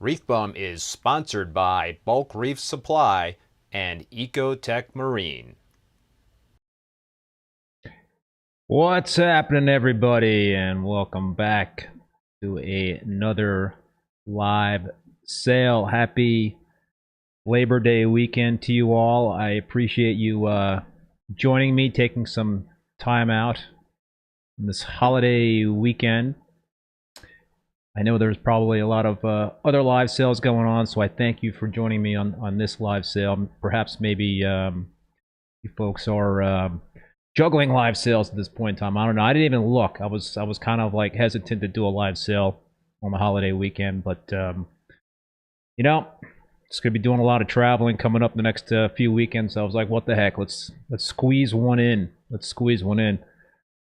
ReefBum is sponsored by Bulk Reef Supply and Ecotech Marine. What's happening, everybody, and welcome back to another live sale. Happy Labor Day weekend to you all. I appreciate you joining me, taking some time out in this holiday weekend. I know there's probably a lot of other live sales going on, so I thank you for joining me on this live sale. Perhaps maybe you folks are juggling live sales at this point in time. I don't know. I didn't even look. I was kind of like hesitant to do a live sale on the holiday weekend, but you know, it's gonna be doing a lot of traveling coming up the next few weekends. So I was like, what the heck? Let's squeeze one in. Let's squeeze one in.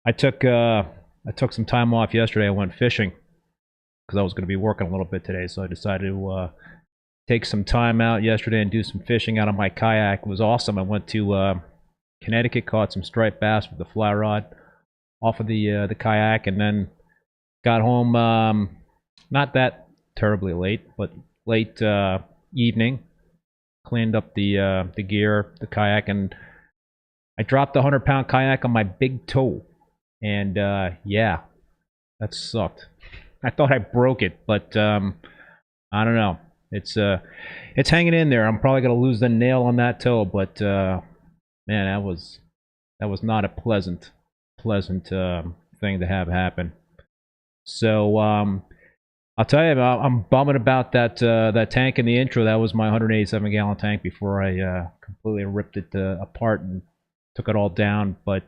I took some time off yesterday. I went fishing because I was going to be working a little bit today, so I decided to take some time out yesterday and do some fishing out of my kayak. It was awesome. I went to Connecticut, caught some striped bass with the fly rod off of the kayak, and then got home not that terribly late, but late evening. Cleaned up the gear, the kayak, and I dropped the 100-pound kayak on my big toe, and yeah, that sucked. I thought I broke it, but I don't know. It's hanging in there. I'm probably gonna lose the nail on that toe, but man, that was not a pleasant thing to have happen. So I'll tell you, I'm bumming about that tank in the intro. That was my 187-gallon tank before I completely ripped it apart and took it all down. But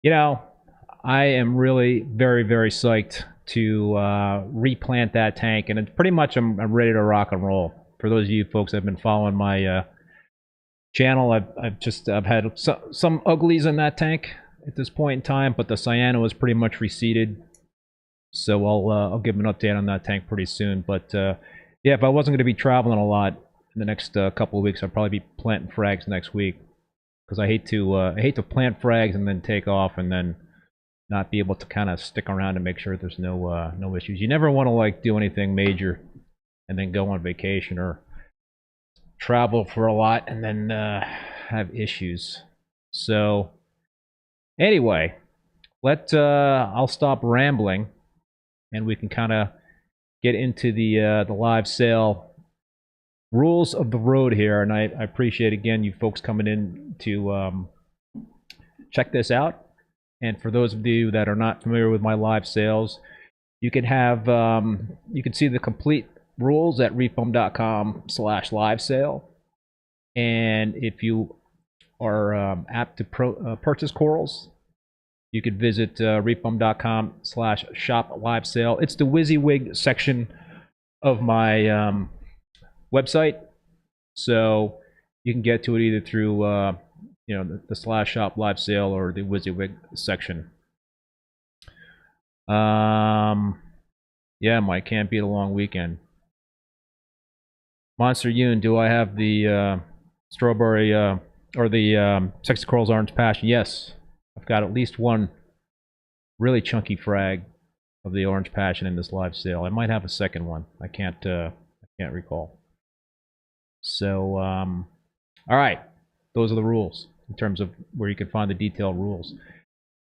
you know, I am really very, very psyched to replant that tank, and it's pretty much I'm ready to rock and roll. For those of you folks that have been following my channel, I've had some uglies in that tank at this point in time, but the cyano is pretty much receded, so I'll give an update on that tank pretty soon. But yeah, if I wasn't going to be traveling a lot in the next couple of weeks, I'd probably be planting frags next week, because I hate to plant frags and then take off and then not be able to kind of stick around and make sure there's no issues. You never want to like do anything major and then go on vacation or travel for a lot and then have issues. So anyway, I'll stop rambling and we can kind of get into the live sale rules of the road here. And I appreciate again you folks coming in to check this out. And for those of you that are not familiar with my live sales, you can have you can see the complete rules at reefbum.com/live sale. And if you are apt to purchase corals, you could visit reefbum.com/shop live sale. It's the WYSIWYG section of my website, so you can get to it either through you know, the /shop live sale or the WYSIWYG section. Yeah, Mike, can't beat a long weekend. Monster Yoon, do I have the strawberry or the Sexy Corals Orange Passion? Yes, I've got at least one really chunky frag of the Orange Passion in this live sale. I might have a second one. I can't recall. So all right, those are the rules in terms of where you can find the detailed rules.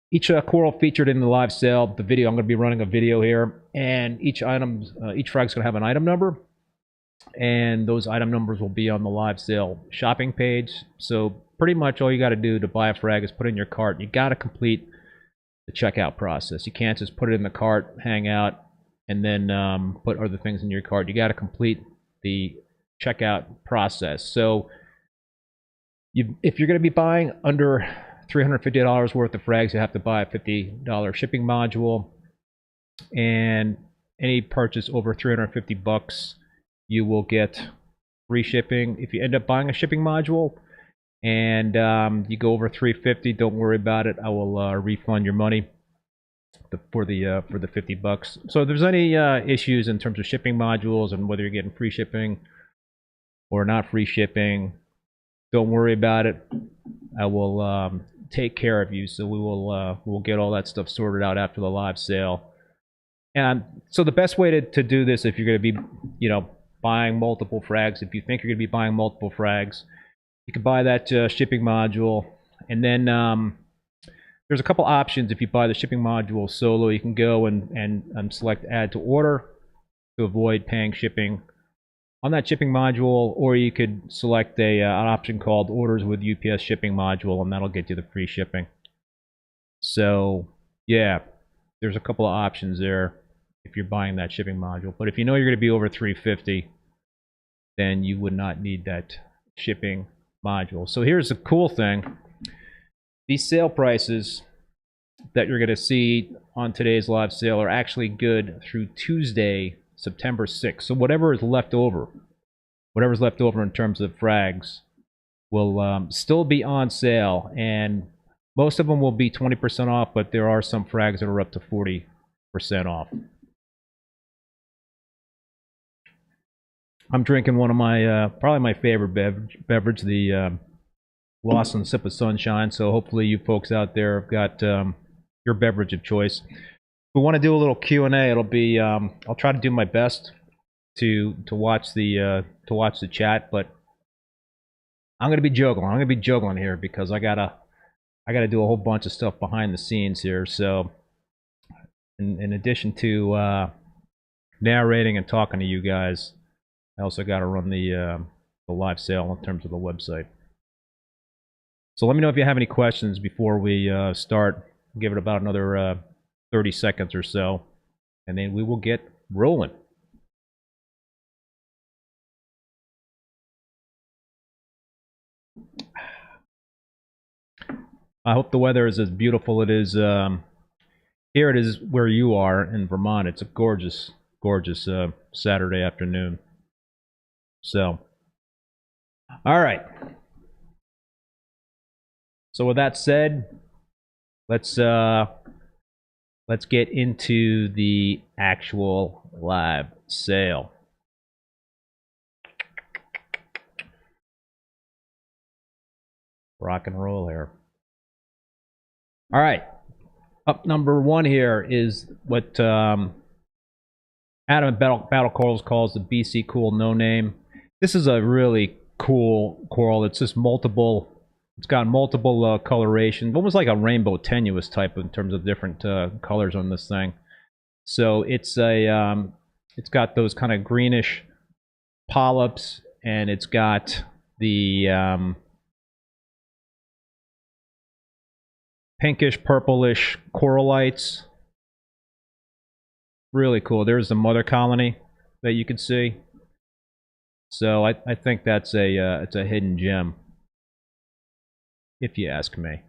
Each coral featured in the live sale, the video, I'm going to be running a video here, and each frag is going to have an item number, and those item numbers will be on the live sale shopping page. So pretty much all you got to do to buy a frag is put it in your cart. You got to complete the checkout process. You can't just put it in the cart, hang out, and then put other things in your cart. You got to complete the checkout process. So if you're going to be buying under $350 worth of frags, you have to buy a $50 shipping module, and any purchase over $350, you will get free shipping. If you end up buying a shipping module and you go over $350, don't worry about it. I will refund your money for the $50. So if there's any issues in terms of shipping modules and whether you're getting free shipping or not free shipping, don't worry about it. I will take care of you. So we'll get all that stuff sorted out after the live sale. And so the best way to do this, if you're going to be, buying multiple frags, if you think you're going to be buying multiple frags, you can buy that shipping module. And then there's a couple options. If you buy the shipping module solo, you can go and select add to order to avoid paying shipping on that shipping module, or you could select an option called orders with UPS shipping module, and that'll get you the free shipping. So yeah, there's a couple of options there if you're buying that shipping module. But if you know you're going to be over $350, then you would not need that shipping module. So here's the cool thing. These sale prices that you're going to see on today's live sale are actually good through Tuesday, September 6th. So whatever's left over in terms of frags will still be on sale, and most of them will be 20% off, but there are some frags that are up to 40% off. I'm drinking one of my, probably my favorite beverage, the Lawson Sip of Sunshine. So hopefully you folks out there have got your beverage of choice. If we want to do a little Q&A, it'll be, I'll try to do my best to watch the chat, but I'm gonna be juggling here because I gotta do a whole bunch of stuff behind the scenes here. So in addition to narrating and talking to you guys, I also got to run the live sale in terms of the website. So let me know if you have any questions before we start. Give it about another 30 seconds or so, and then we will get rolling. I hope the weather is as beautiful it is here. It is where you are in Vermont. It's a gorgeous, gorgeous Saturday afternoon. So, all right. So with that said, let's get into the actual live sale. Rock and roll here. All right. Up number one here is what Adam at Battle Corals calls the BC Cool No Name. This is a really cool coral. It's just multiple. It's got multiple coloration, almost like a rainbow tenuous type in terms of different colors on this thing. So it's got those kind of greenish polyps, and it's got the pinkish purplish corallites. Really cool. There's the mother colony that you can see. So I think that's it's a hidden gem, if you ask me.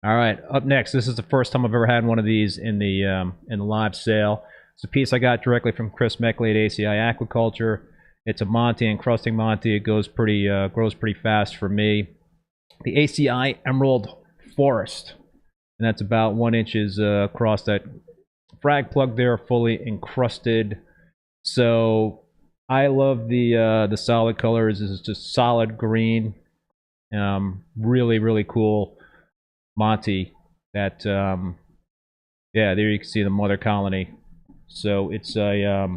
All right, up next, this is the first time I've ever had one of these in the live sale. It's a piece I got directly from Chris Meckley at ACI Aquaculture. It's a Monty, encrusting Monty. It goes grows pretty fast for me. The ACI Emerald Forest, and that's about 1 inch across that frag plug there, fully encrusted. So I love the solid colors. This is just solid green. Really, really cool Monty. That yeah, there you can see the mother colony. So it's a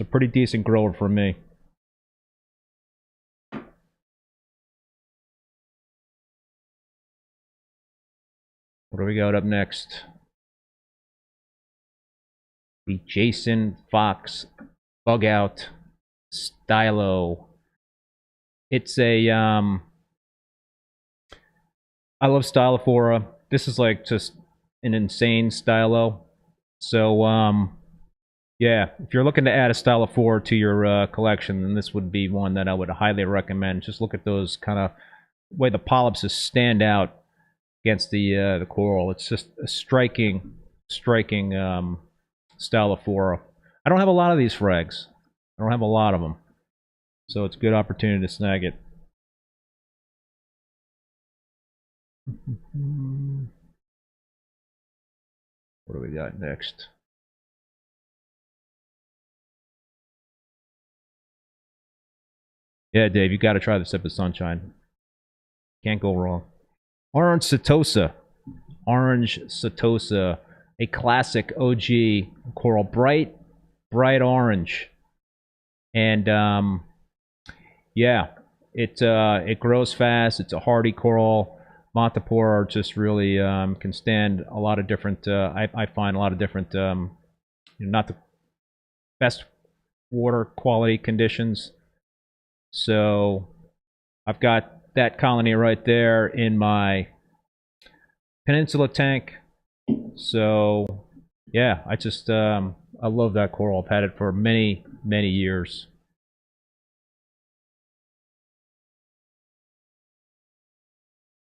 pretty decent grower for me. What do we got up next? The Jason Fox Bug Out Stylo. It's a I love Stylophora. This is like just an insane stylo. So yeah, if you're looking to add a Stylophora to your collection, then this would be one that I would highly recommend. Just look at those kind of way the polyps just stand out against the coral. It's just a striking Stylophora. I don't have a lot of these frags. I don't have a lot of them, so it's a good opportunity to snag it. What do we got next? Yeah, Dave, you got to try the Sip of Sunshine. Can't go wrong. Orange Setosa. Orange Setosa. a classic OG coral, bright orange, and yeah, it grows fast. It's a hardy coral. Montipora just really can stand a lot of different. I find a lot of different, not the best water quality conditions. So I've got that colony right there in my peninsula tank. So yeah, I love that coral. I've had it for many years.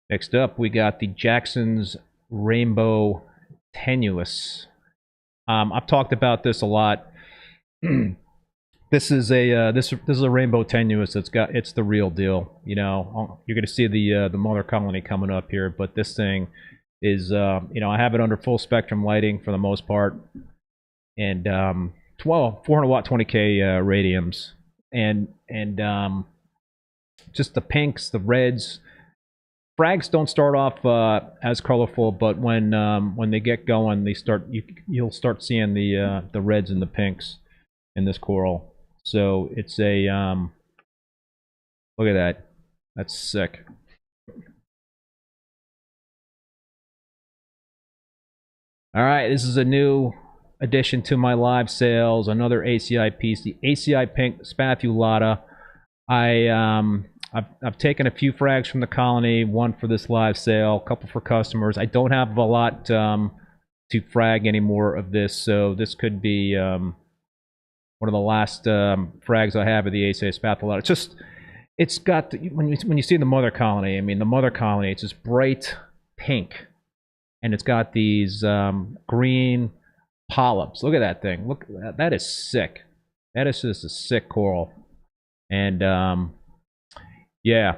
Next up, we got the Jackson's Rainbow Tenuous. I've talked about this a lot. This is a rainbow tenuous. It's the real deal. You know, you're gonna see the mother colony coming up here, but this thing is I have it under full spectrum lighting for the most part, and 400 watt 20K radiums, and just the pinks, the reds. Frags don't start off as colorful, but when they get going, you'll start seeing the reds and the pinks in this coral. So it's a look at that. That's sick. All right, this is a new addition to my live sales. Another ACI piece, the ACI Pink Spathulata. I've taken a few frags from the colony, one for this live sale, a couple for customers. I don't have a lot to frag anymore of this, so this could be one of the last frags I have of the ACI Spathulata. It's got when you see the mother colony. I mean, the mother colony. It's just bright pink, and it's got these green polyps. Look at that thing. Look, that is sick. That is just a sick coral, and yeah,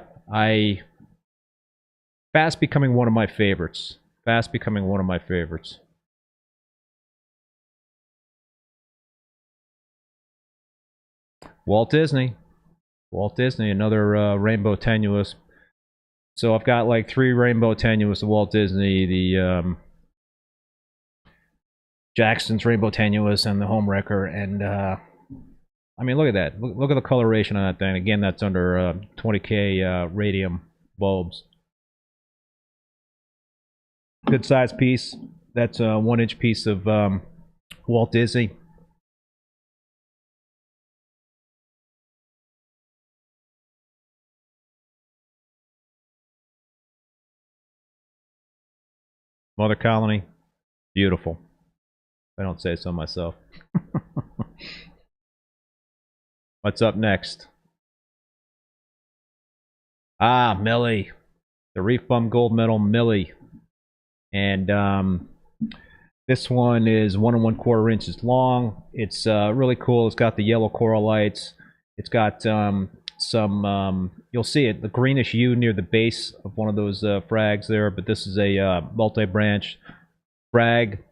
fast becoming one of my favorites. Fast becoming one of my favorites. Walt Disney. Walt Disney, another rainbow tenuous. So I've got like 3 rainbow tenuous of Walt Disney, the Jackson's rainbow tenuous, and the Homewrecker. And I mean, look at that. Look at the coloration on that thing. Again, that's under 20K radium bulbs. Good size piece. That's a 1-inch piece of Walt Disney. Mother colony, beautiful. If I don't say so myself. What's up next? Ah, Millie. The ReefBum Gold Medal Millie. And this one is 1 1/4 inches long. It's really cool. It's got the yellow coral lights. It's got some, you'll see it, the greenish hue near the base of one of those frags there, but this is a multi-branch frag.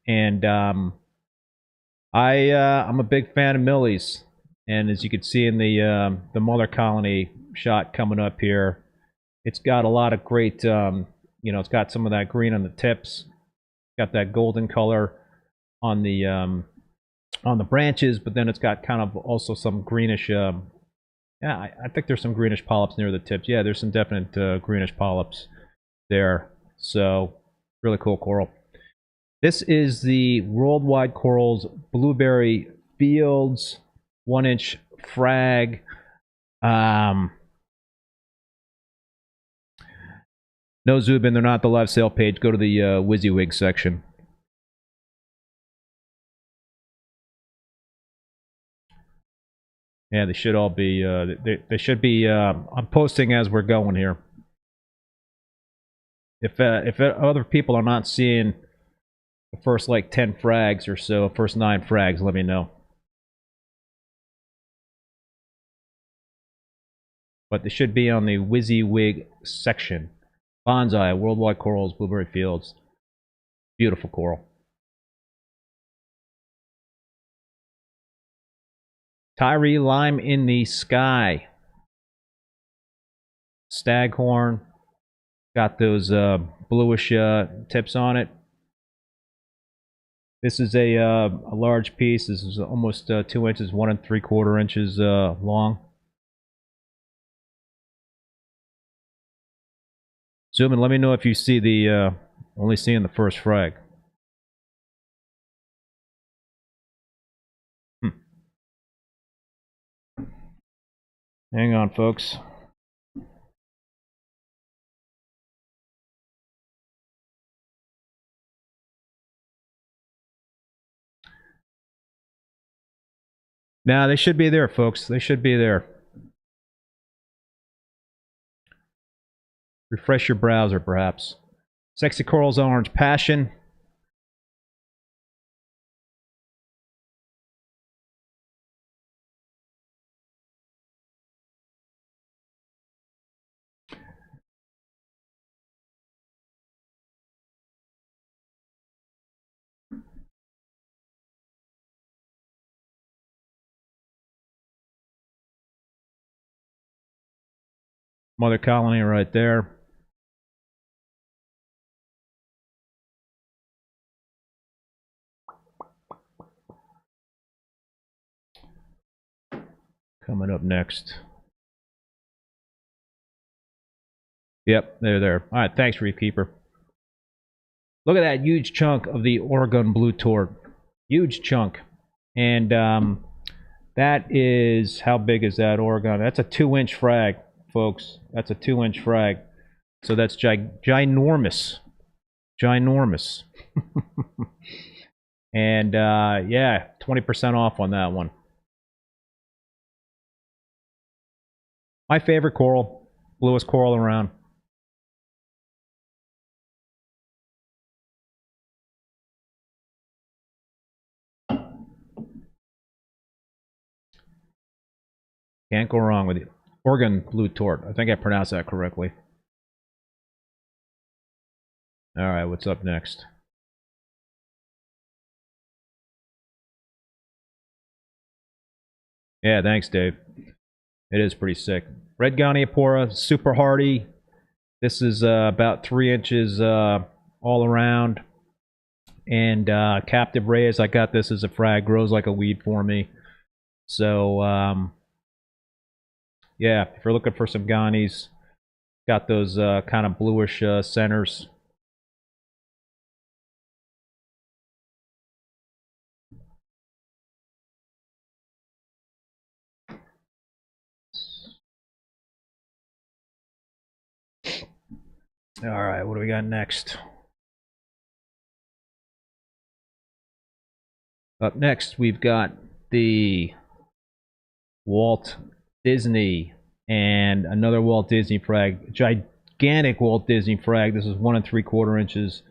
And I'm a big fan of Millies. And as you can see in the mother colony shot coming up here, it's got a lot of great, it's got some of that green on the tips, got that golden color on the branches, but then it's got kind of also some greenish. Yeah, I think there's some greenish polyps near the tips. Yeah, there's some definite greenish polyps there. So really cool coral. This is the Worldwide Corals Blueberry Fields 1-inch frag. No Zubin, they're not the live sale page. Go to the WYSIWYG section. Yeah, they should all be. They should be. I'm posting as we're going here. If other people are not seeing the first like 10 frags or so, first 9 frags, let me know. But they should be on the WYSIWYG section. Bonsai, Worldwide Corals, Blueberry Fields. Beautiful coral. Tyree Lime in the Sky. Staghorn. Got those bluish tips on it. This is a large piece. This is almost 2 inches, 1 3/4 inches long. Zoom in. Let me know if you see the only seeing the first frag. Hang on, folks. Nah, they should be there, folks. They should be there. Refresh your browser, perhaps. Sexy Corals Orange Passion. Mother colony right there. Coming up next. Yep, they're there. All right, thanks, Reef Keeper. Look at that huge chunk of the Oregon blue tort. Huge chunk. And that is, how big is that Oregon? That's a 2-inch frag, folks. That's a 2-inch frag. So that's ginormous. Ginormous. And yeah, 20% off on that one. My favorite coral. Bluest coral around. Can't go wrong with it. Oregon blue tort. I think I pronounced that correctly. All right, what's up next? Yeah, thanks, Dave. It is pretty sick. Red Goniopora, super hardy. This is about 3 inches all around. And Captive Reyes, I got this as a frag. Grows like a weed for me. So, yeah, if you're looking for some Gonies, got those kind of bluish centers. All right, what do we got next? Up next, we've got the Walt Disney and another Walt Disney frag. Gigantic Walt Disney frag. This is 1 3/4 inches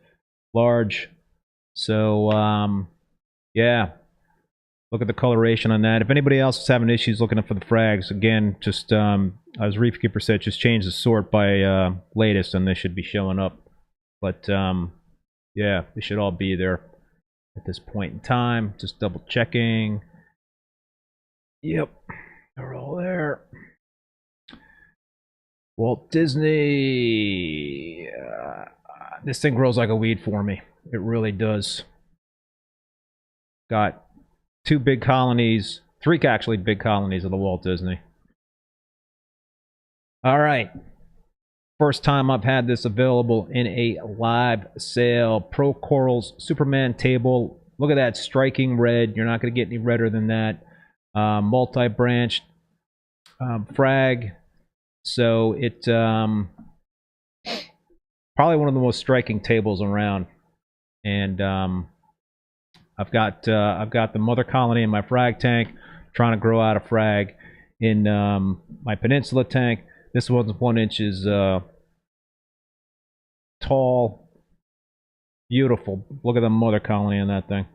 large. So, yeah. Look at the coloration on that. If anybody else is having issues looking for the frags, again, just as Reef Keeper said, just change the sort by latest, and they should be showing up. But yeah, they should all be there at this point in time. Just double checking. Yep, they're all there. Walt Disney. This thing grows like a weed for me. It really does. Got 2 big colonies, 3 actually big colonies of the Walt Disney. All right. First time I've had this available in a live sale. Pro Corals Superman table. Look at that striking red. You're not going to get any redder than that. Multi-branched frag. So it probably one of the most striking tables around. And I've got the mother colony in my frag tank, trying to grow out a frag in my peninsula tank. This one's 1 inches tall. Beautiful. Look at the mother colony in that thing.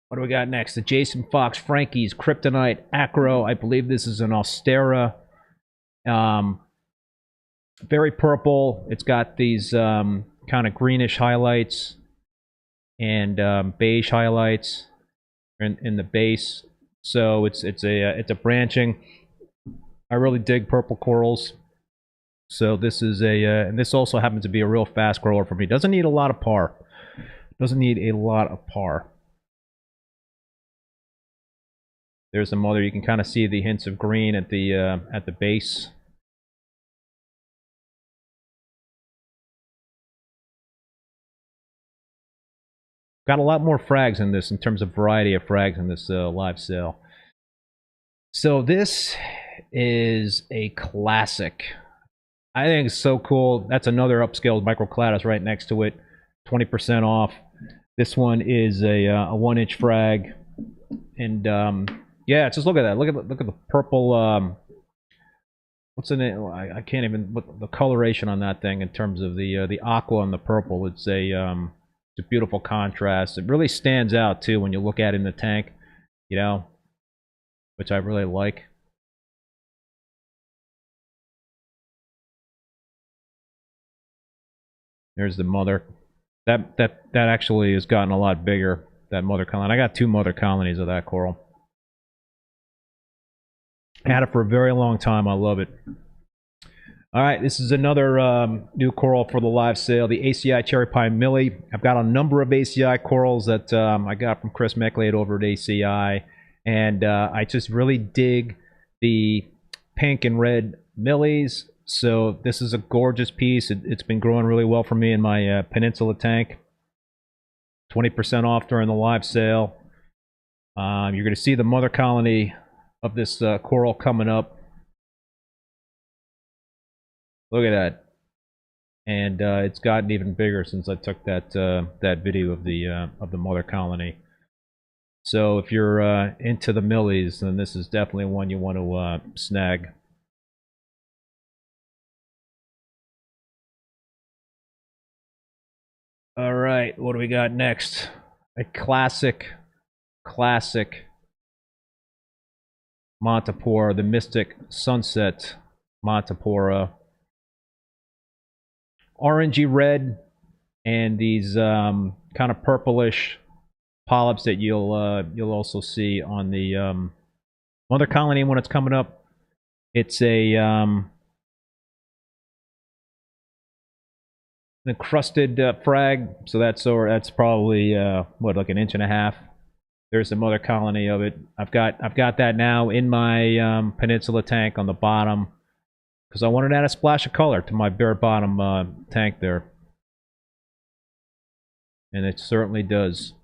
What do we got next? The Jason Fox Frankie's Kryptonite Acro. I believe this is an Austera. Very purple. It's got these kind of greenish highlights and beige highlights. in the base. So it's a branching. I really dig purple corals. So this is and this also happens to be a real fast grower for me. Doesn't need a lot of par. Doesn't need a lot of par. There's the mother. You can kind of see the hints of green at the base. Got a lot more frags in this in terms of variety of frags in this live sale. So this is a classic. I think it's so cool. That's another upscaled microcladus right next to it. 20% off. This one is a 1-inch frag. And yeah, just look at that. Look at the purple. What's the name? I can't even. What the coloration on that thing in terms of the aqua and the purple. It's a beautiful contrast. It really stands out too when you look at it in the tank. You know, which I really like. There's the mother. That actually has gotten a lot bigger. That mother colony. I got 2 mother colonies of that coral. I had it for a very long time. I love it. All right, this is another new coral for the live sale, the ACI Cherry Pie Millie. I've got a number of ACI corals that I got from Chris Mecklade over at ACI, and I just really dig the pink and red Millies. So this is a gorgeous piece. It's been growing really well for me in my Peninsula tank. 20% off during the live sale. You're going to see the mother colony of this coral coming up. Look at that. And it's gotten even bigger since I took that video of the mother colony. So if you're into the Millies, then this is definitely one you want to snag. All right, what do we got next? A classic Montipora, the Mystic Sunset Montipora. Orangey red, and these kind of purplish polyps that you'll also see on the mother colony when it's coming up. It's a an encrusted frag, so that's probably what, like 1.5 inches. There's the mother colony of it. I've got that now in my Peninsula tank on the bottom, because I wanted to add a splash of color to my bare bottom tank there. And it certainly does.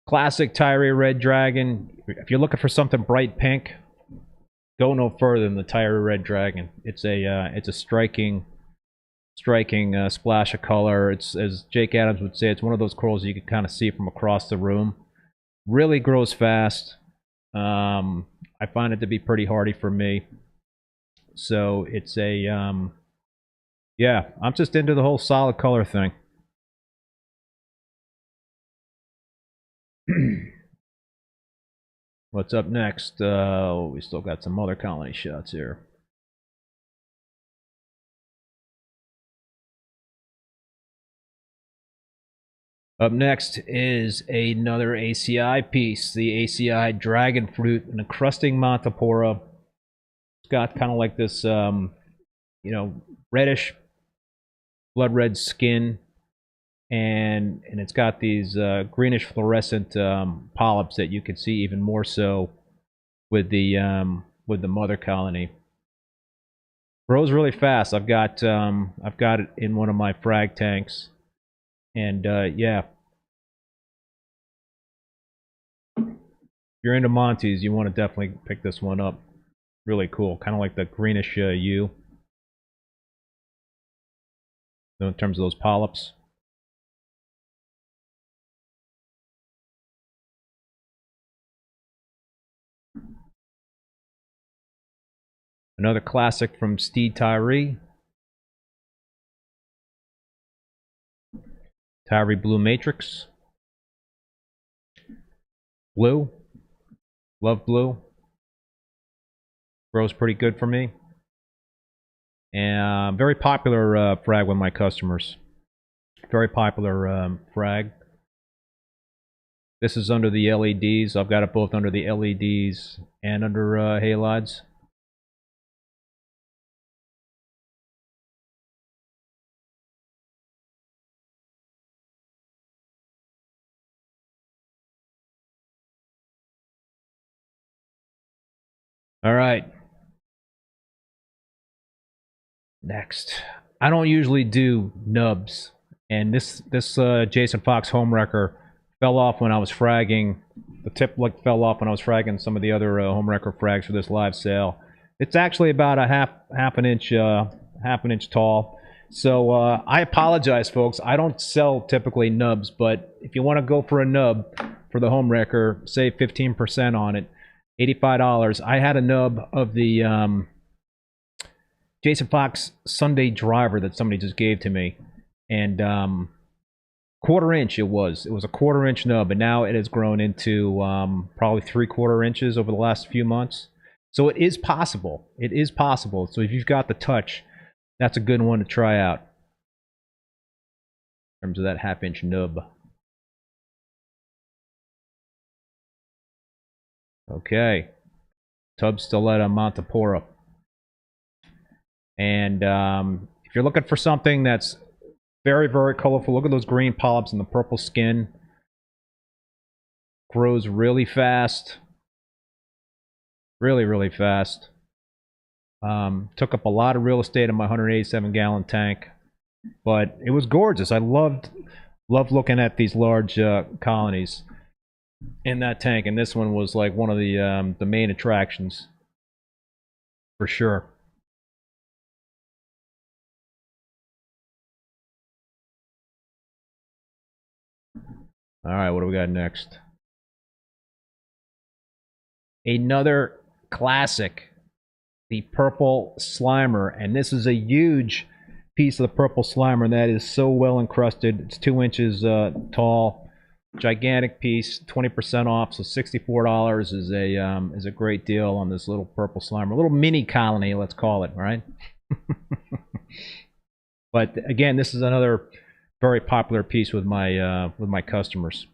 Classic Tyree Red Dragon. If you're looking for something bright pink, go no further than the Tyree Red Dragon. It's a striking splash of color. It's, as Jake Adams would say, it's one of those corals you can kind of see from across the room. Really grows fast. I find it to be pretty hardy for me. So it's a yeah, I'm just into the whole solid color thing. What's up next? We still got some mother colony shots here. Up next is another ACI piece, the ACI Dragon Fruit, an encrusting Montipora. It's got kind of like this, reddish, blood red skin, and it's got these greenish fluorescent polyps that you can see even more so with the mother colony. Grows really fast. I've got it in one of my frag tanks. And yeah, if you're into Montes, you want to definitely pick this one up. Really cool, kind of like the greenish hue in terms of those polyps. Another classic from Steed Tyree. Tyree Blue Matrix. Blue. Love blue. Grows pretty good for me. And very popular frag with my customers. Very popular frag. This is under the LEDs. I've got it both under the LEDs and under halides. All right. Next. I don't usually do nubs. And this Jason Fox home wrecker fell off when I was fragging. The tip fell off when I was fragging some of the other home wrecker frags for this live sale. It's actually about a half an inch tall. So I apologize, folks. I don't sell typically nubs, but if you want to go for a nub for the home wrecker, save 15% on it, $85. I had a nub of the Jason Fox Sunday driver that somebody just gave to me, and quarter inch it was a quarter inch nub, and now it has grown into probably 3/4 inches over the last few months. So it is possible. So if you've got the touch, that's a good one to try out in terms of that half-inch nub. Okay, tub Stiletta Montipora. And if you're looking for something that's very, very colorful, look at those green polyps and the purple skin. Grows really fast. Really, really fast. Took up a lot of real estate in my 187-gallon tank. But it was gorgeous. I loved looking at these large colonies in that tank. And this one was like one of the main attractions. For sure. All right, what do we got next? Another classic, the purple slimer, and this is a huge piece of the purple slimer that is so well encrusted. It's 2 inches tall, gigantic piece, 20% off, so $64 is a great deal on this little purple slimer, a little mini colony, let's call it, right? But again, this is another very popular piece with my customers.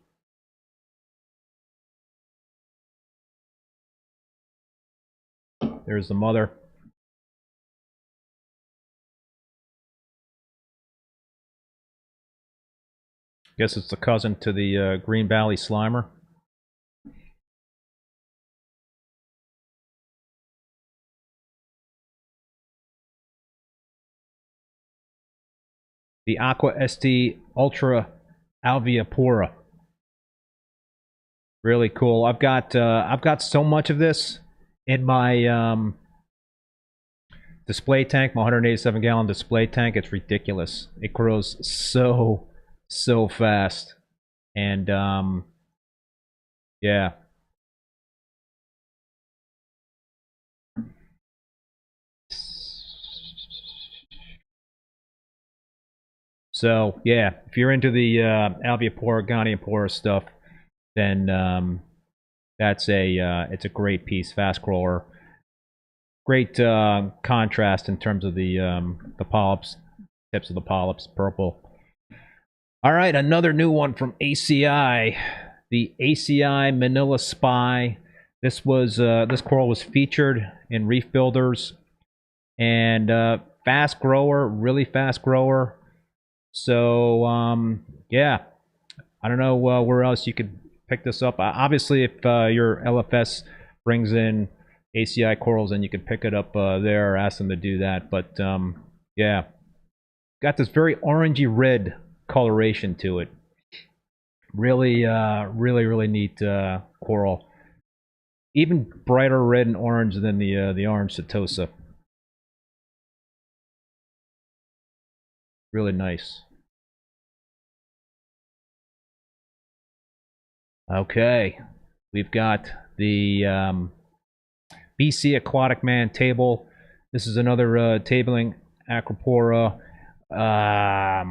There's the mother. Guess it's the cousin to the Green Valley Slimer. The Aqua ST Ultra Alveopora. Really cool. I've got so much of this in my display tank, my 187-gallon display tank. It's ridiculous. It grows so fast, and yeah. So yeah, if you're into the Alveopora, Goniopora stuff, then it's a great piece, fast grower. Great contrast in terms of the polyps, tips of the polyps, purple. All right, another new one from ACI, the ACI Manila Spy. This coral was featured in Reef Builders, and fast grower, really fast grower. So yeah, I don't know where else you could pick this up. Obviously, if your LFS brings in ACI corals, then you can pick it up there or ask them to do that. But yeah, got this very orangey red coloration to it. Really, really neat coral. Even brighter red and orange than the orange Setosa. Really nice. Okay, we've got the BC Aquatic Man table. This is another tabling Acropora. I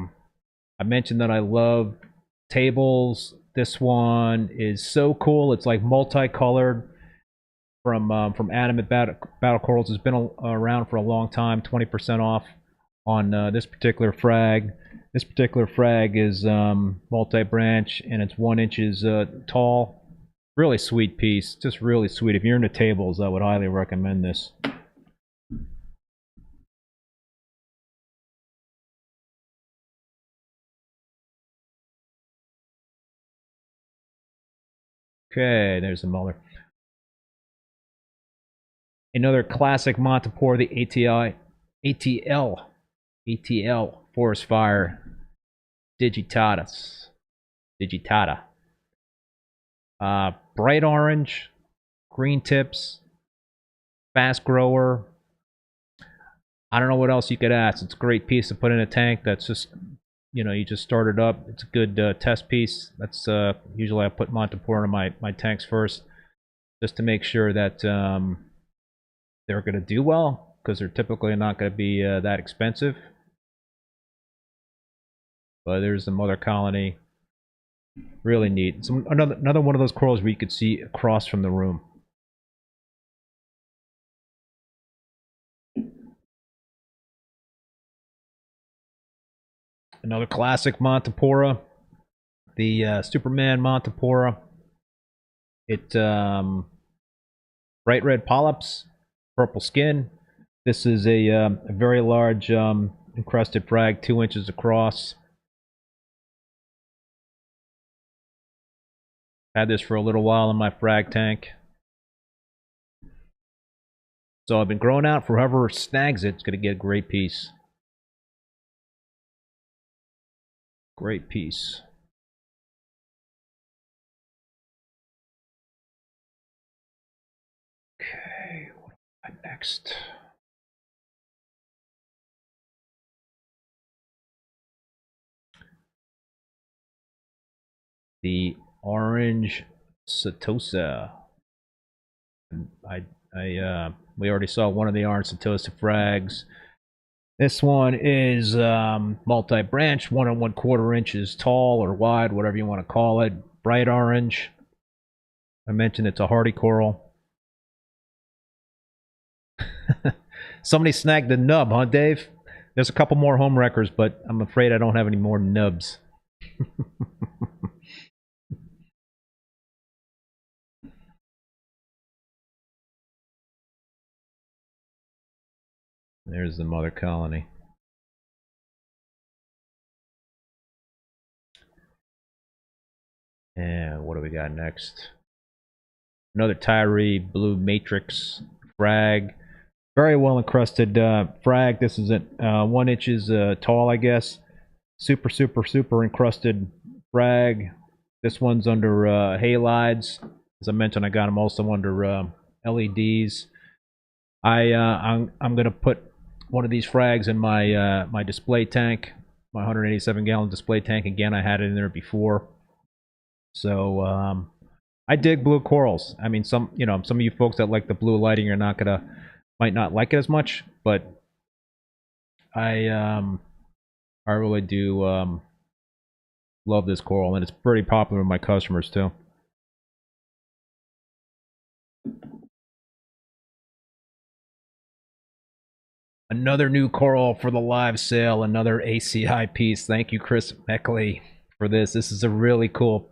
mentioned that I love tables. This one is so cool. It's like multicolored from Animate Battle Corals. It's been around for a long time. 20% off on this particular frag. This particular frag is multi-branch, and it's 1 inches tall. Really sweet piece, just really sweet. If you're into tables, I would highly recommend this. Okay, there's the Muller. Another classic Montepore, the ATL Forest Fire Digitata. Bright orange, green tips, fast grower. I don't know what else you could ask. It's a great piece to put in a tank. That's just, you just start it up. It's a good test piece. That's usually I put Montepore in my tanks first, just to make sure that they're going to do well, because they're typically not going to be that expensive. But there's the mother colony. Really neat. So another one of those corals where you could see across from the room. Another classic Montepora, the Superman Montepora. It bright red polyps, purple skin. This is a very large encrusted frag, 2 inches across. Had this for a little while in my frag tank. So I've been growing out for whoever snags it. It's going to get a great piece. Great piece. Okay, what do I got next? The orange Setosa. We already saw one of the orange Setosa frags. This one is multi-branch, 1 1/4 inches tall or wide, whatever you want to call it. Bright orange. I mentioned it's a hardy coral. Somebody snagged the nub, huh, Dave? There's a couple more home wreckers, but I'm afraid I don't have any more nubs. There's the mother colony. And what do we got next? Another Tyree Blue Matrix frag. Very well encrusted frag. This is at 1 inches tall, I guess. Super encrusted frag. This one's under halides. As I mentioned, I got them also under LEDs. I'm gonna put one of these frags in my my display tank, my 187-gallon display tank. Again, I had it in there before. So I dig blue corals. I mean, some of you folks that like the blue lighting might not like it as much, but I really do love this coral, and it's pretty popular with my customers too. Another new coral for the live sale, another ACI piece. Thank you, Chris Meckley, for this. This is a really cool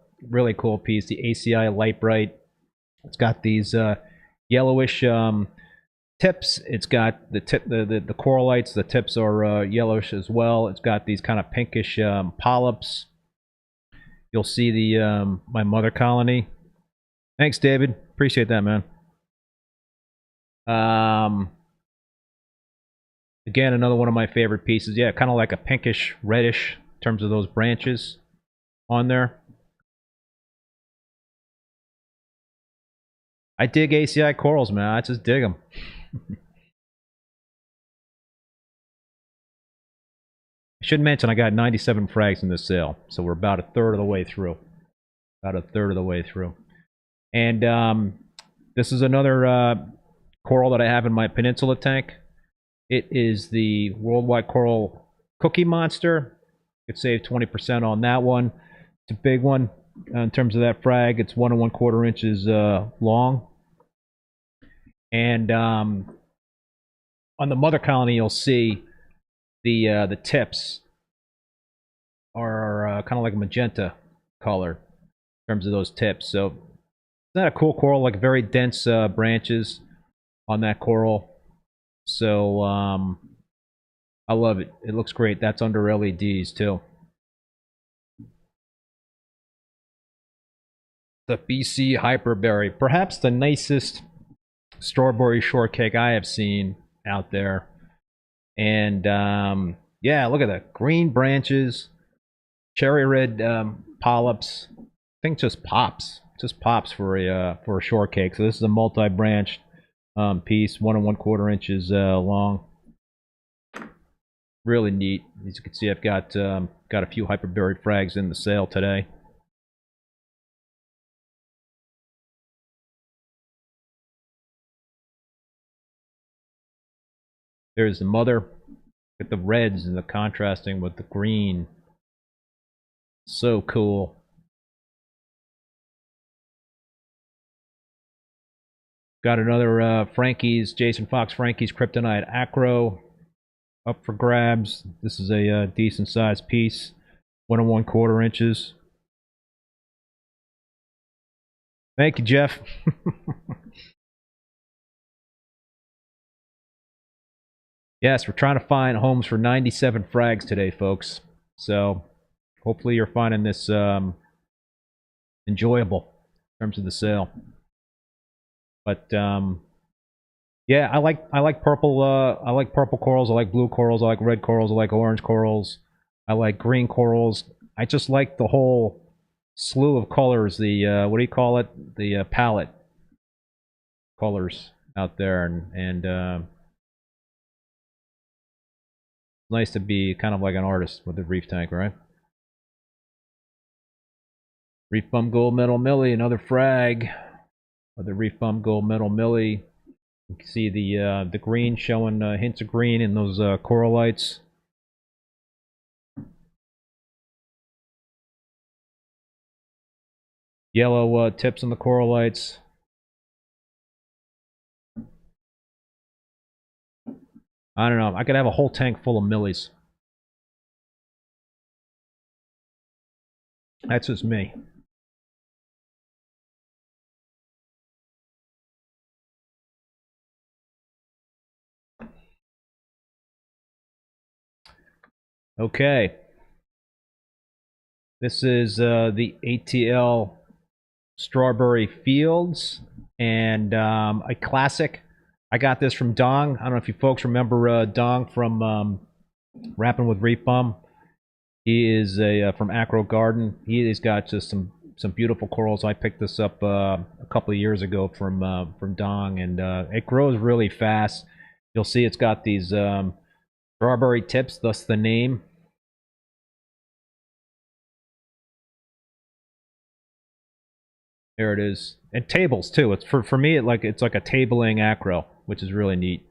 piece. The ACI Light Bright. It's got these yellowish tips. It's got the coral lights. The tips are yellowish as well. It's got these kind of pinkish polyps. You'll see the my mother colony. Thanks, David. Appreciate that, man. Again, another one of my favorite pieces. Yeah, kind of like a pinkish reddish in terms of those branches on there. I dig ACI corals, man. I just dig them. I should mention I got 97 frags in this sale, so we're about a third of the way through. And this is another coral that I have in my Peninsula tank. It is the Worldwide Coral Cookie Monster. You could save 20% on that one. It's a big one in terms of that frag. It's 1 1/4 inches long. And on the mother colony, you'll see the tips are kind of like a magenta color in terms of those tips. So isn't that a cool coral? Like very dense branches on that coral. So I love it. It looks great. That's under LEDs too. The BC Hyperberry, perhaps the nicest strawberry shortcake I have seen out there. And yeah, look at that. Green branches, cherry red polyps. I think just pops. Just pops for a shortcake. So this is a multi-branched piece, 1 1/4 inches long. Really neat. As you can see, I've got a few hyperberry frags in the sale today. There's the mother. Look at the reds and the contrasting with the green. So cool. Got another Frankie's, Jason Fox Frankie's Kryptonite Acro up for grabs. This is a decent sized piece, 1 1/4 inches. Thank you, Jeff. Yes, we're trying to find homes for 97 frags today, folks. So hopefully you're finding this enjoyable in terms of the sale. But yeah, I like purple. I like purple corals. I like blue corals. I like red corals. I like orange corals. I like green corals. I just like the whole slew of colors. The what do you call it? The palette colors out there, and nice to be kind of like an artist with a reef tank, right? ReefBum Gold Medal Millie, another frag of the ReefBum Gold Medal Millie. You can see the green showing hints of green in those coralites. Yellow tips on the coralites. I don't know. I could have a whole tank full of millies. That's just me. Okay. This is the ATL Strawberry Fields and a classic. I got this from Dong. I don't know if you folks remember Dong from Rapping with ReefBum. He is from Acro Garden. He's got just some beautiful corals. I picked this up a couple of years ago from Dong, and it grows really fast. You'll see it's got these strawberry tips, thus the name. There it is, and tables too. It's for me. It's like a tabling acro, which is really neat.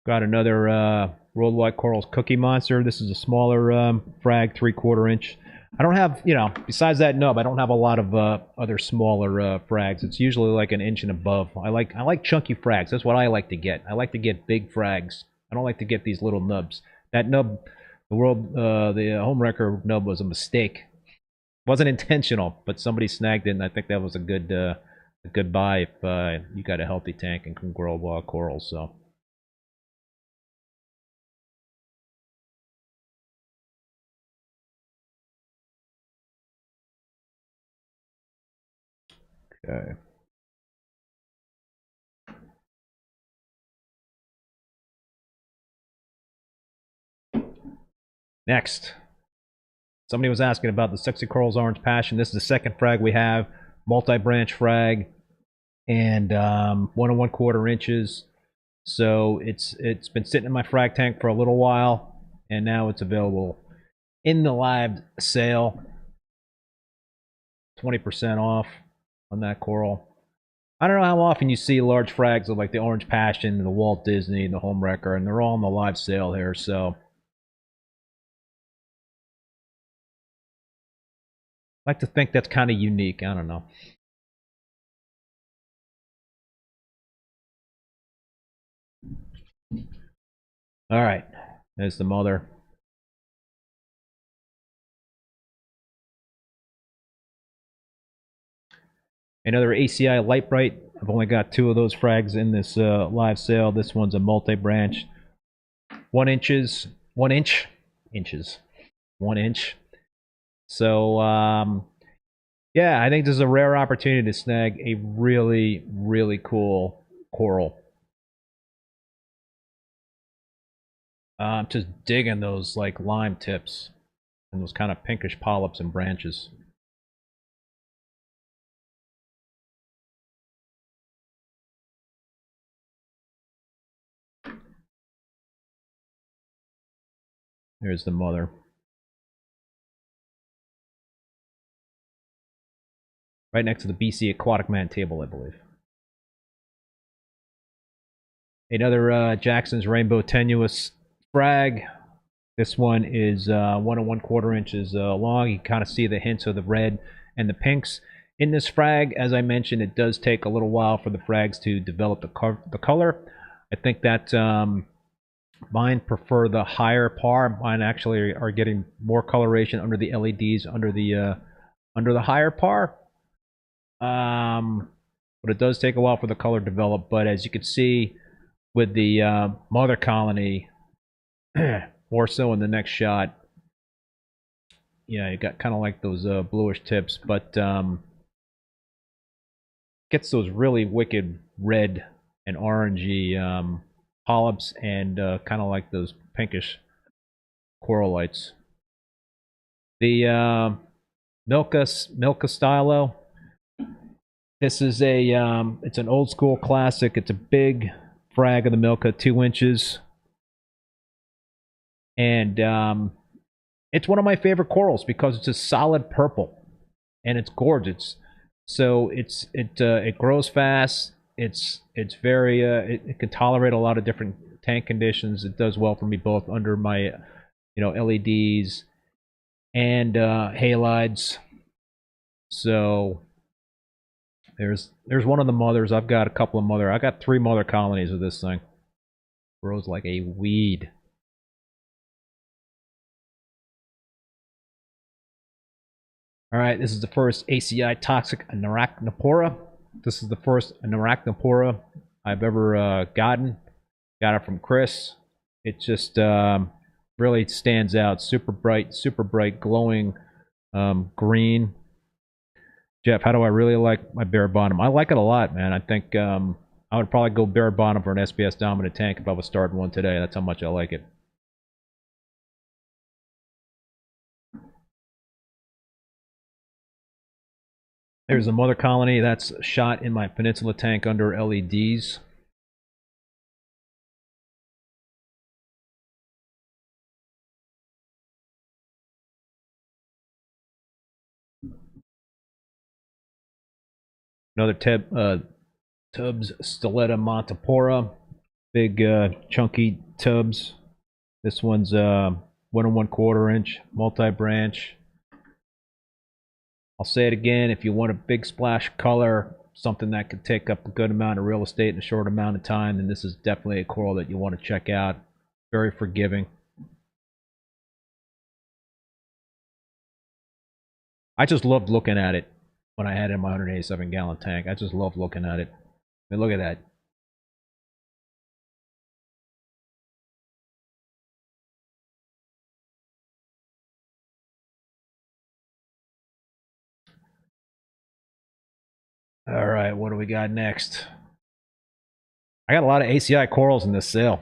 Got another Worldwide Corals Cookie Monster. This is a smaller frag, 3/4 inch. I don't have, besides that nub, I don't have a lot of other smaller frags. It's usually like an inch and above. I like chunky frags. That's what I like to get. I like to get big frags. I don't like to get these little nubs. That nub, the home wrecker nub was a mistake. Wasn't intentional, but somebody snagged it, and I think that was a good buy if you got a healthy tank and can grow corals. So. Okay. Next, somebody was asking about the Sexy Corals Orange Passion. This is the second frag we have, multi-branch frag, and 1 1/4 inches. So it's been sitting in my frag tank for a little while, and now it's available in the live sale. 20% off on that coral. I don't know how often you see large frags of like the Orange Passion, the Walt Disney, the Home Wrecker, and they're all in the live sale here. So like to think that's kind of unique. I don't know. All right, there's the mother. Another ACI Light Bright. I've only got 2 of those frags in this live sale. This one's a multi-branch, 1 inches, 1 inches, 1 inch. So yeah, I think this is a rare opportunity to snag a really, really cool coral. I'm just digging those like lime tips and those kind of pinkish polyps and branches. There's the mother. Right next to the BC Aquatic Man table, I believe. Another Jackson's Rainbow Tenuous frag. This one is 1 1/4 inches long. You kind of see the hints of the red and the pinks. In this frag, as I mentioned, it does take a little while for the frags to develop the color. I think that mine prefer the higher par. Mine actually are getting more coloration under the LEDs under the higher par. But it does take a while for the color to develop. But as you can see with the mother colony, more so in the next shot, yeah, you got kind of like those bluish tips, but gets those really wicked red and orangey polyps and kind of like those pinkish corallites. The Milka Stylo. This is it's an old school classic. It's a big frag of the Milka, 2 inches, and it's one of my favorite corals because it's a solid purple, and it's gorgeous. So it grows fast. It's very it can tolerate a lot of different tank conditions. It does well for me both under my LEDs and halides. So there's one of the mothers. I've got a couple of mother. I got 3 mother colonies of this thing. Grows like a weed. All right, this is the first ACI toxic Anarachnopora. This is the first Anarachnopora I've ever gotten. Got it from Chris. It just really stands out. Super bright, glowing green. Jeff, how do I really like my bare bottom? I like it a lot, man. I think I would probably go bare bottom for an SBS dominant tank if I was starting one today. That's how much I like it. There's a mother colony that's shot in my Peninsula tank under LEDs. Another Tubbs Stiletta Montipora. Big chunky tubs. This one's 1 1/4 inch multi-branch. I'll say it again, if you want a big splash color, something that could take up a good amount of real estate in a short amount of time, then this is definitely a coral that you want to check out. Very forgiving. I just loved looking at it when I had it in my 187-gallon tank. I just loved looking at it. I mean, look at that. All right, what do we got next? I got a lot of ACI corals in this sale.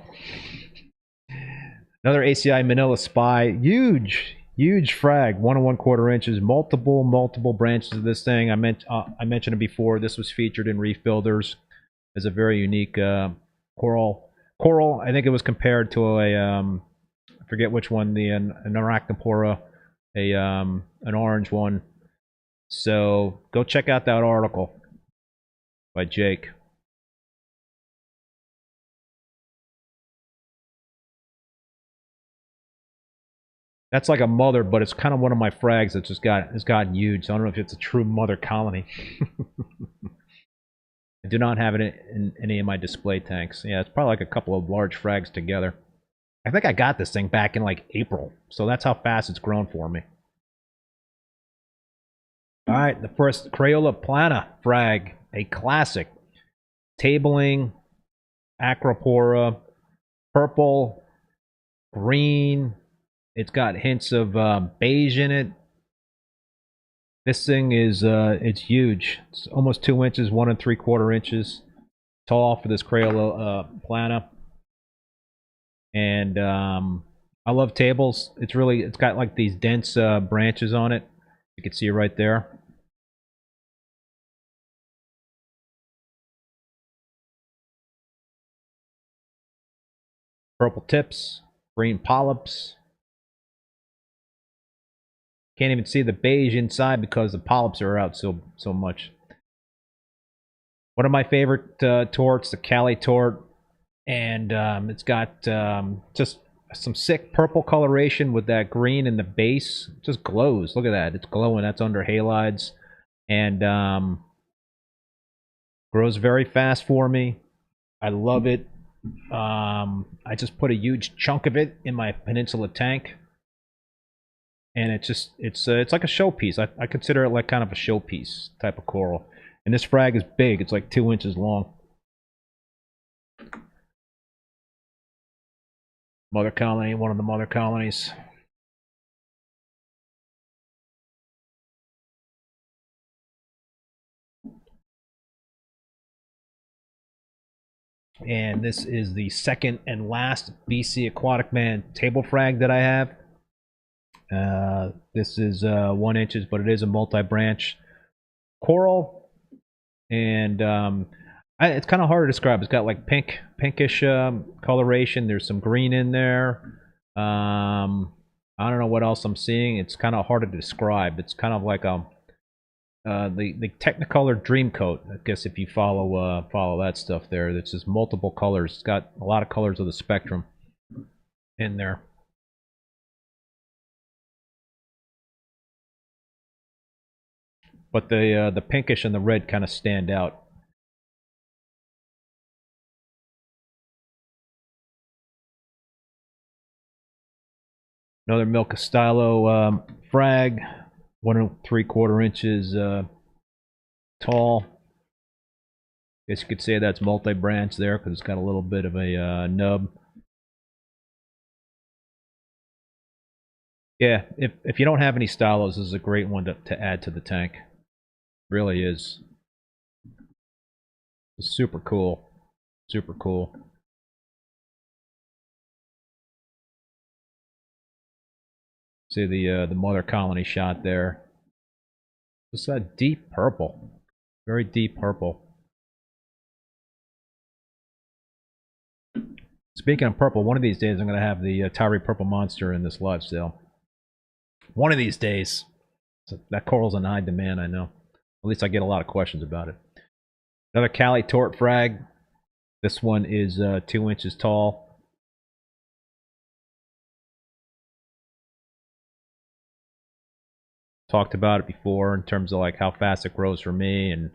Another ACI Manila Spy. Huge frag. 1 1/4 inches. Multiple branches of this thing. I mentioned it before. This was featured in Reef Builders as a very unique coral. I think it was compared to I forget which one, an Arachnopora, an orange one. So go check out that article by Jake. That's like a mother, but it's kind of one of my frags that just has gotten huge. So I don't know if it's a true mother colony. I do not have it in any of my display tanks. Yeah, it's probably like a couple of large frags together. I think I got this thing back in like April, so that's how fast it's grown for me. All right, the first Crayola Plana frag, a classic. Tabling, Acropora, purple, green. It's got hints of beige in it. This thing is it's huge. It's almost 2 inches, 1 3/4 inches tall for this Crayola Plana. And I love tables. It's got like these dense branches on it. You can see it right there. Purple tips, green polyps. Can't even see the beige inside because the polyps are out so much. One of my favorite torts, the Cali tort, and it's got just some sick purple coloration with that green in the base. It just glows. Look at that. It's glowing. That's under halides. And grows very fast for me. I love it. I just put a huge chunk of it in my Peninsula tank. And it's like a showpiece. I consider it like kind of a showpiece type of coral. And this frag is big. It's like 2 inches long. Mother colony, one of the mother colonies. And this is the second and last BC Aquatic Man table frag that I have. This is 1 inches, but it is a multi-branch coral. And it's kind of hard to describe. It's got like pinkish coloration. There's some green in there. I don't know what else I'm seeing. It's kind of hard to describe. It's kind of like the Technicolor Dream Coat. I guess if you follow that stuff there, it's just multiple colors. It's got a lot of colors of the spectrum in there. But the pinkish and the red kind of stand out. Another Milka Stylo frag, 1 3/4 inches tall. Guess you could say that's multi-branch there because it's got a little bit of a nub. Yeah, if you don't have any Stylos, this is a great one to add to the tank. Really is. It's super cool. Super cool. See the mother colony shot there. It's that deep purple. Very deep purple. Speaking of purple, one of these days I'm going to have the Tyree Purple Monster in this live sale. One of these days. So that coral's in high demand, I know. At least I get a lot of questions about it. Another Cali Tort frag. This one is 2 inches tall. Talked about it before in terms of like how fast it grows for me, and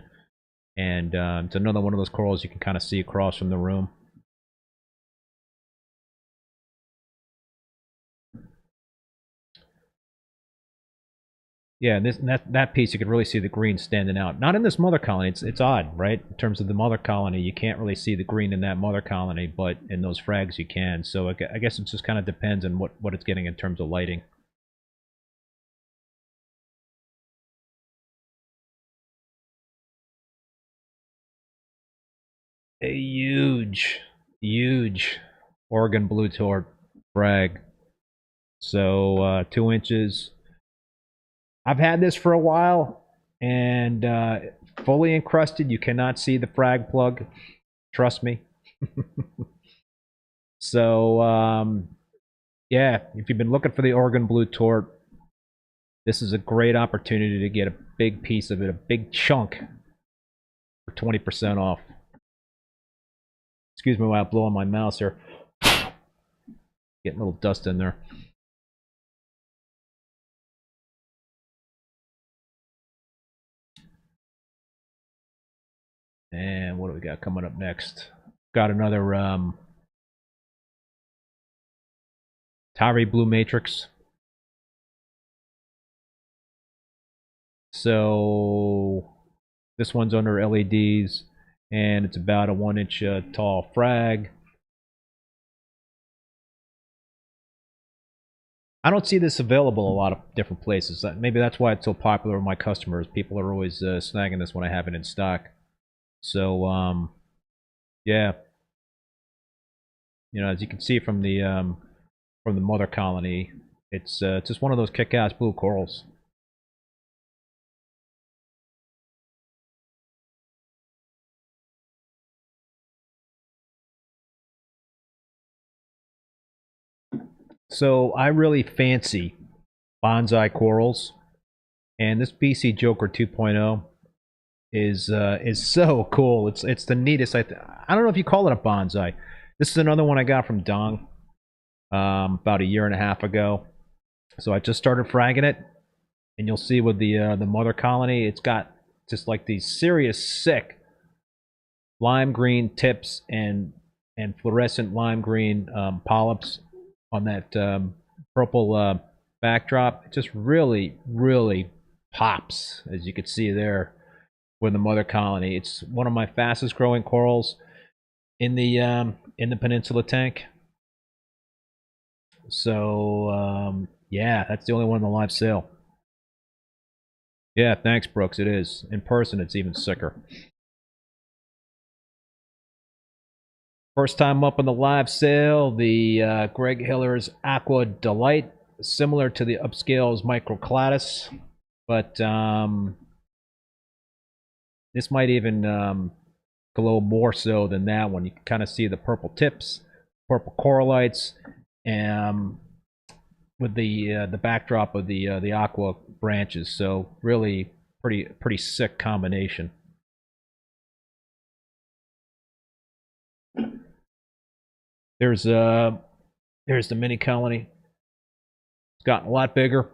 it's another one of those corals you can kind of see across from the room. Yeah, that piece you can really see the green standing out. Not in this mother colony. It's odd, right? In terms of the mother colony, you can't really see the green in that mother colony, but in those frags you can. So I guess it just kind of depends on what it's getting in terms of lighting. A huge Oregon blue tort frag. So 2 inches. I've had this for a while, and fully encrusted. You cannot see the frag plug. Trust me. So yeah, if you've been looking for the Oregon blue tort, this is a great opportunity to get a big piece of it, a big chunk, for 20% off. Excuse me while I blow on my mouse here. Getting a little dust in there. And what do we got coming up next? Got another Tyree Blue Matrix. So this one's under LEDs, and it's about a 1-inch tall frag. I don't see this available a lot of different places. Maybe that's why it's so popular with my customers. People are always snagging this when I have it in stock. So yeah, you know, as you can see from the mother colony, it's just one of those kick-ass blue corals. So I really fancy bonsai corals, and this BC Joker 2.0 is so cool. It's the neatest. I don't know if you call it a bonsai. This is another one I got from Dong about a year and a half ago. So I just started fragging it, and you'll see with the mother colony, it's got just like these serious sick lime green tips and fluorescent lime green polyps on that purple backdrop. It just really, really pops, as you can see there with the mother colony. It's one of my fastest growing corals in the peninsula tank. So yeah, that's the only one in the live sale. Yeah, thanks, Brooks. It is. In person, it's even sicker. First time up in the live sale, the Greg Hiller's Aqua Delight, similar to the Upscale's Microcladus, but this might even glow more so than that one. You can kind of see the purple tips, purple coralites, and with the backdrop of the aqua branches. So really pretty sick combination. There's the mini colony. It's gotten a lot bigger.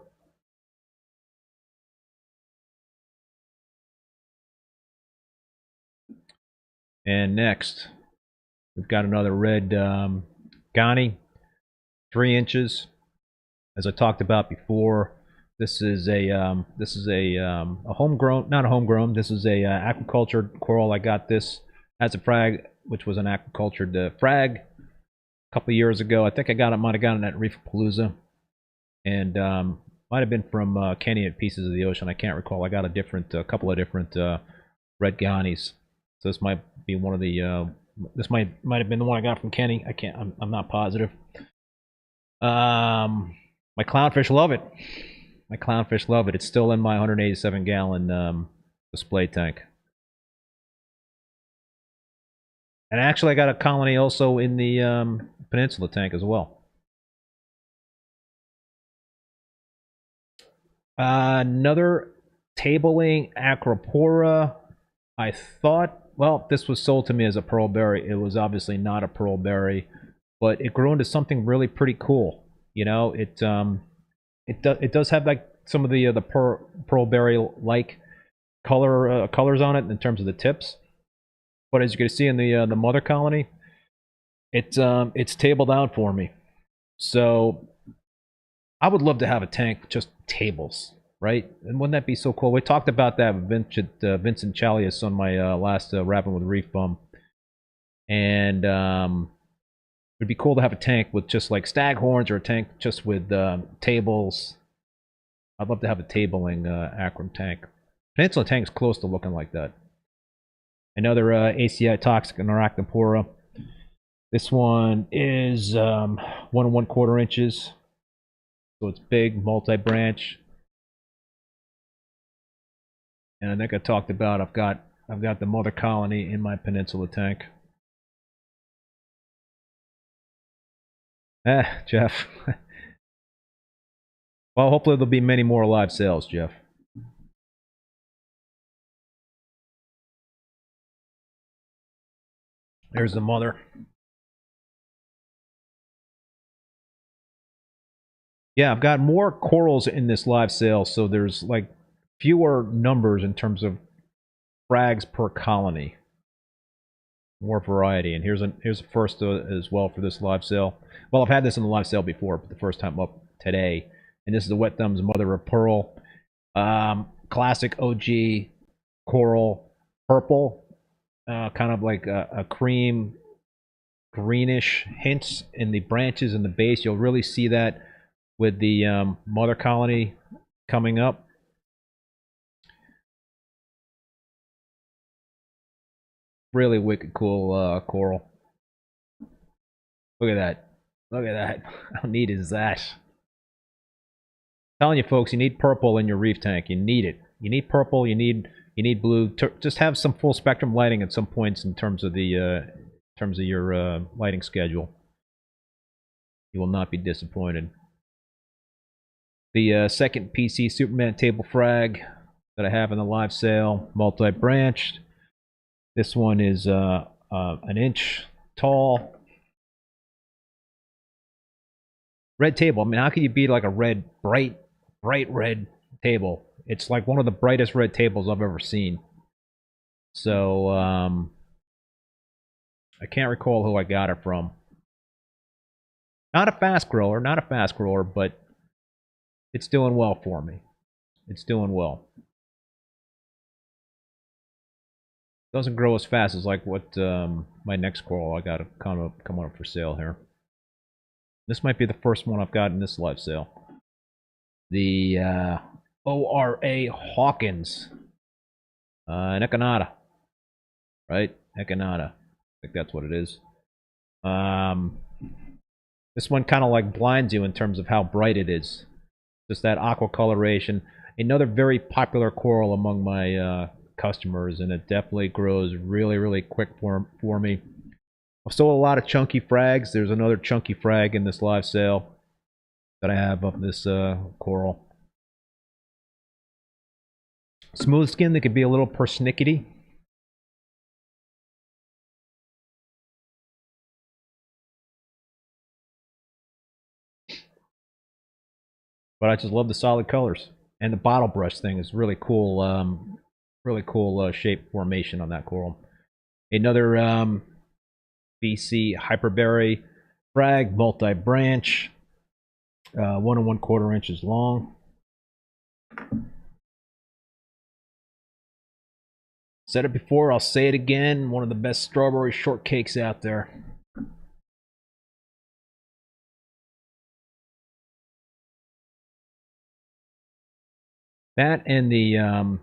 And next, we've got another red Ghani, 3 inches. As I talked about before, this is a homegrown, not a homegrown. This is a aquacultured coral. I got this as a frag, which was an aquacultured frag a couple of years ago. I think might have gotten it at ReefPalooza, and might have been from Kenny at Pieces of the Ocean. I can't recall. I got a couple of different red Ghanis. So this might be one of the. This might have been the one I got from Kenny. I'm not positive. My clownfish love it. My clownfish love it. It's still in my 187 gallon display tank. And actually, I got a colony also in the peninsula tank as well. Another tabling acropora. I thought, well, this was sold to me as a pearl berry. It was obviously not a pearl berry, but it grew into something really pretty cool. You know, it does have like some of the pearl berry like colors on it in terms of the tips. But as you can see in the mother colony, it's tabled out for me. So I would love to have a tank just tables, right? And wouldn't that be so cool? We talked about that with Vincent Chalias on my last Rapping with ReefBum, and it'd be cool to have a tank with just like staghorns, or a tank just with tables. I'd love to have a tabling Akron tank. Peninsula tank's close to looking like that. Another ACI toxic Arachnopora. This one is 1 1/4 inches. So it's big, multi-branch. And I think I talked about I've got the mother colony in my peninsula tank. Jeff. Well, hopefully there'll be many more live sales, Jeff. There's the mother. Yeah, I've got more corals in this live sale, so there's like fewer numbers in terms of frags per colony. more variety. And here's a first as well for this live sale. Well, I've had this in the live sale before, but the first time up today. And this is the Wet Thumbs Mother of Pearl. Classic OG coral purple, kind of like a cream greenish hints in the branches and the base. You'll really see that with the mother colony coming up. Really wicked cool coral. Look at that. Look at that. How neat is that? I'm telling you folks, you need purple in your reef tank. You need it. You need purple, you need blue. Just have some full spectrum lighting at some points in terms of the your lighting schedule. You will not be disappointed. The second PC Superman table frag that I have in the live sale, multi-branched. This one is an inch tall. Red table. I mean, how could you beat like a red, bright red table? It's like one of the brightest red tables I've ever seen. So, I can't recall who I got it from. Not a fast grower, but it's doing well for me. It's doing well. Doesn't grow as fast as like what my next coral I got to come up for sale here. This might be the first one I've got in this live sale. The ORA Hawkins. An Echinata. Right? Echinata. I think that's what it is. This one kind of like blinds you in terms of how bright it is. Just that aqua coloration. Another very popular coral among my customers, and it definitely grows really, really quick for me. I've sold a lot of chunky frags. There's another chunky frag in this live sale that I have of this coral. Smooth skin that could be a little persnickety. But I just love the solid colors. And the bottle brush thing is really cool. Really cool shape formation on that coral. Another BC Hyperberry frag, multi-branch, 1 1/4 inches long. Said it before, I'll say it again. One of the best strawberry shortcakes out there. That and the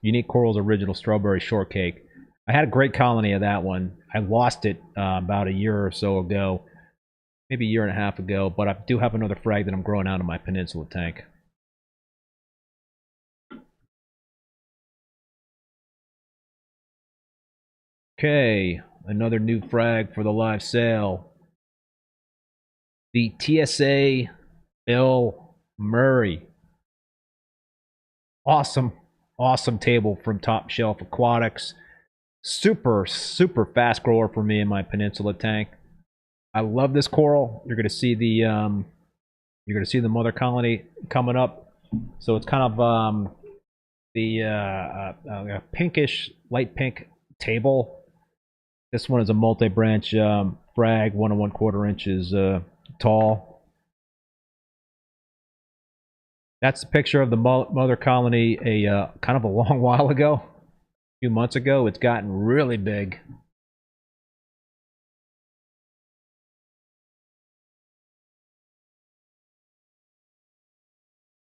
Unique Corals Original Strawberry Shortcake. I had a great colony of that one. I lost it about a year or so ago. Maybe a year and a half ago. But I do have another frag that I'm growing out of my Peninsula tank. Okay. Another new frag for the live sale. The TSA Bill Murray. Awesome table from Top Shelf Aquatics. Super fast grower for me in my Peninsula tank. I love this coral. You're gonna see the mother colony coming up. So it's kind of a pinkish, light pink table. This one is a multi-branch frag, 1 1/4 inches tall. That's the picture of the mother colony kind of a long while ago. A few months ago. It's gotten really big.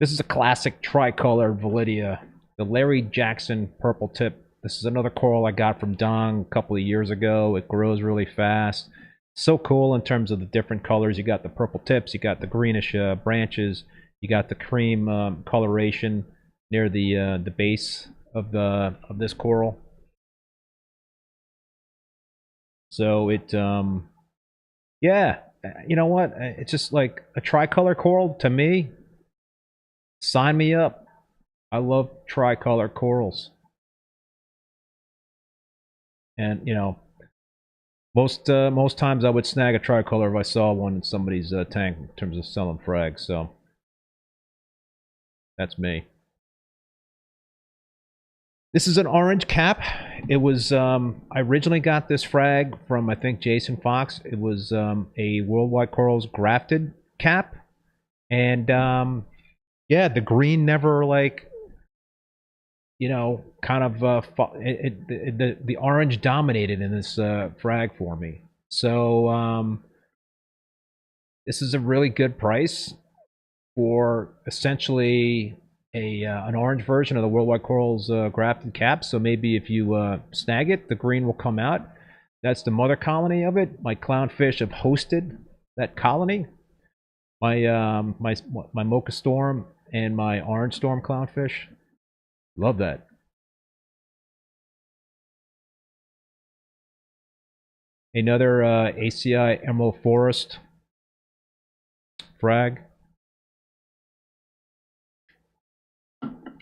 This is a classic tricolor Validia. The Larry Jackson purple tip. This is another coral I got from Dong a couple of years ago. It grows really fast. So cool in terms of the different colors. You got the purple tips. You got the greenish branches. You got the cream coloration near the base of this coral. So it yeah, you know what? It's just like a tricolor coral to me. Sign me up. I love tricolor corals. And you know, most times I would snag a tricolor if I saw one in somebody's tank in terms of selling frags. So that's me. This is an orange cap. It was I originally got this frag from I think Jason Fox. It was a Worldwide Corals grafted cap, and yeah, the green never like kind of the orange dominated in this frag for me. So this is a really good price for essentially a an orange version of the Worldwide Corals grafted cap. So maybe if you snag it, the green will come out. That's the mother colony of it. My clownfish have hosted that colony. My Mocha Storm and my Orange Storm clownfish. Love that. Another ACI Emerald Forest frag.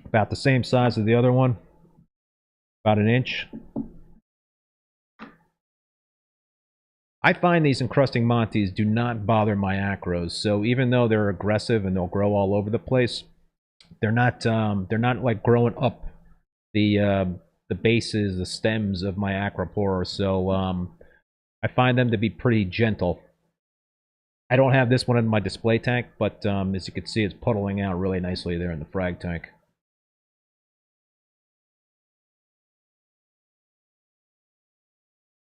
About the same size as the other one. About an inch. I find these encrusting Montes do not bother my acros. So even though they're aggressive and they'll grow all over the place, they're not like growing up the bases, the stems of my acropora. So I find them to be pretty gentle. I don't have this one in my display tank, but as you can see, it's puddling out really nicely there in the frag tank.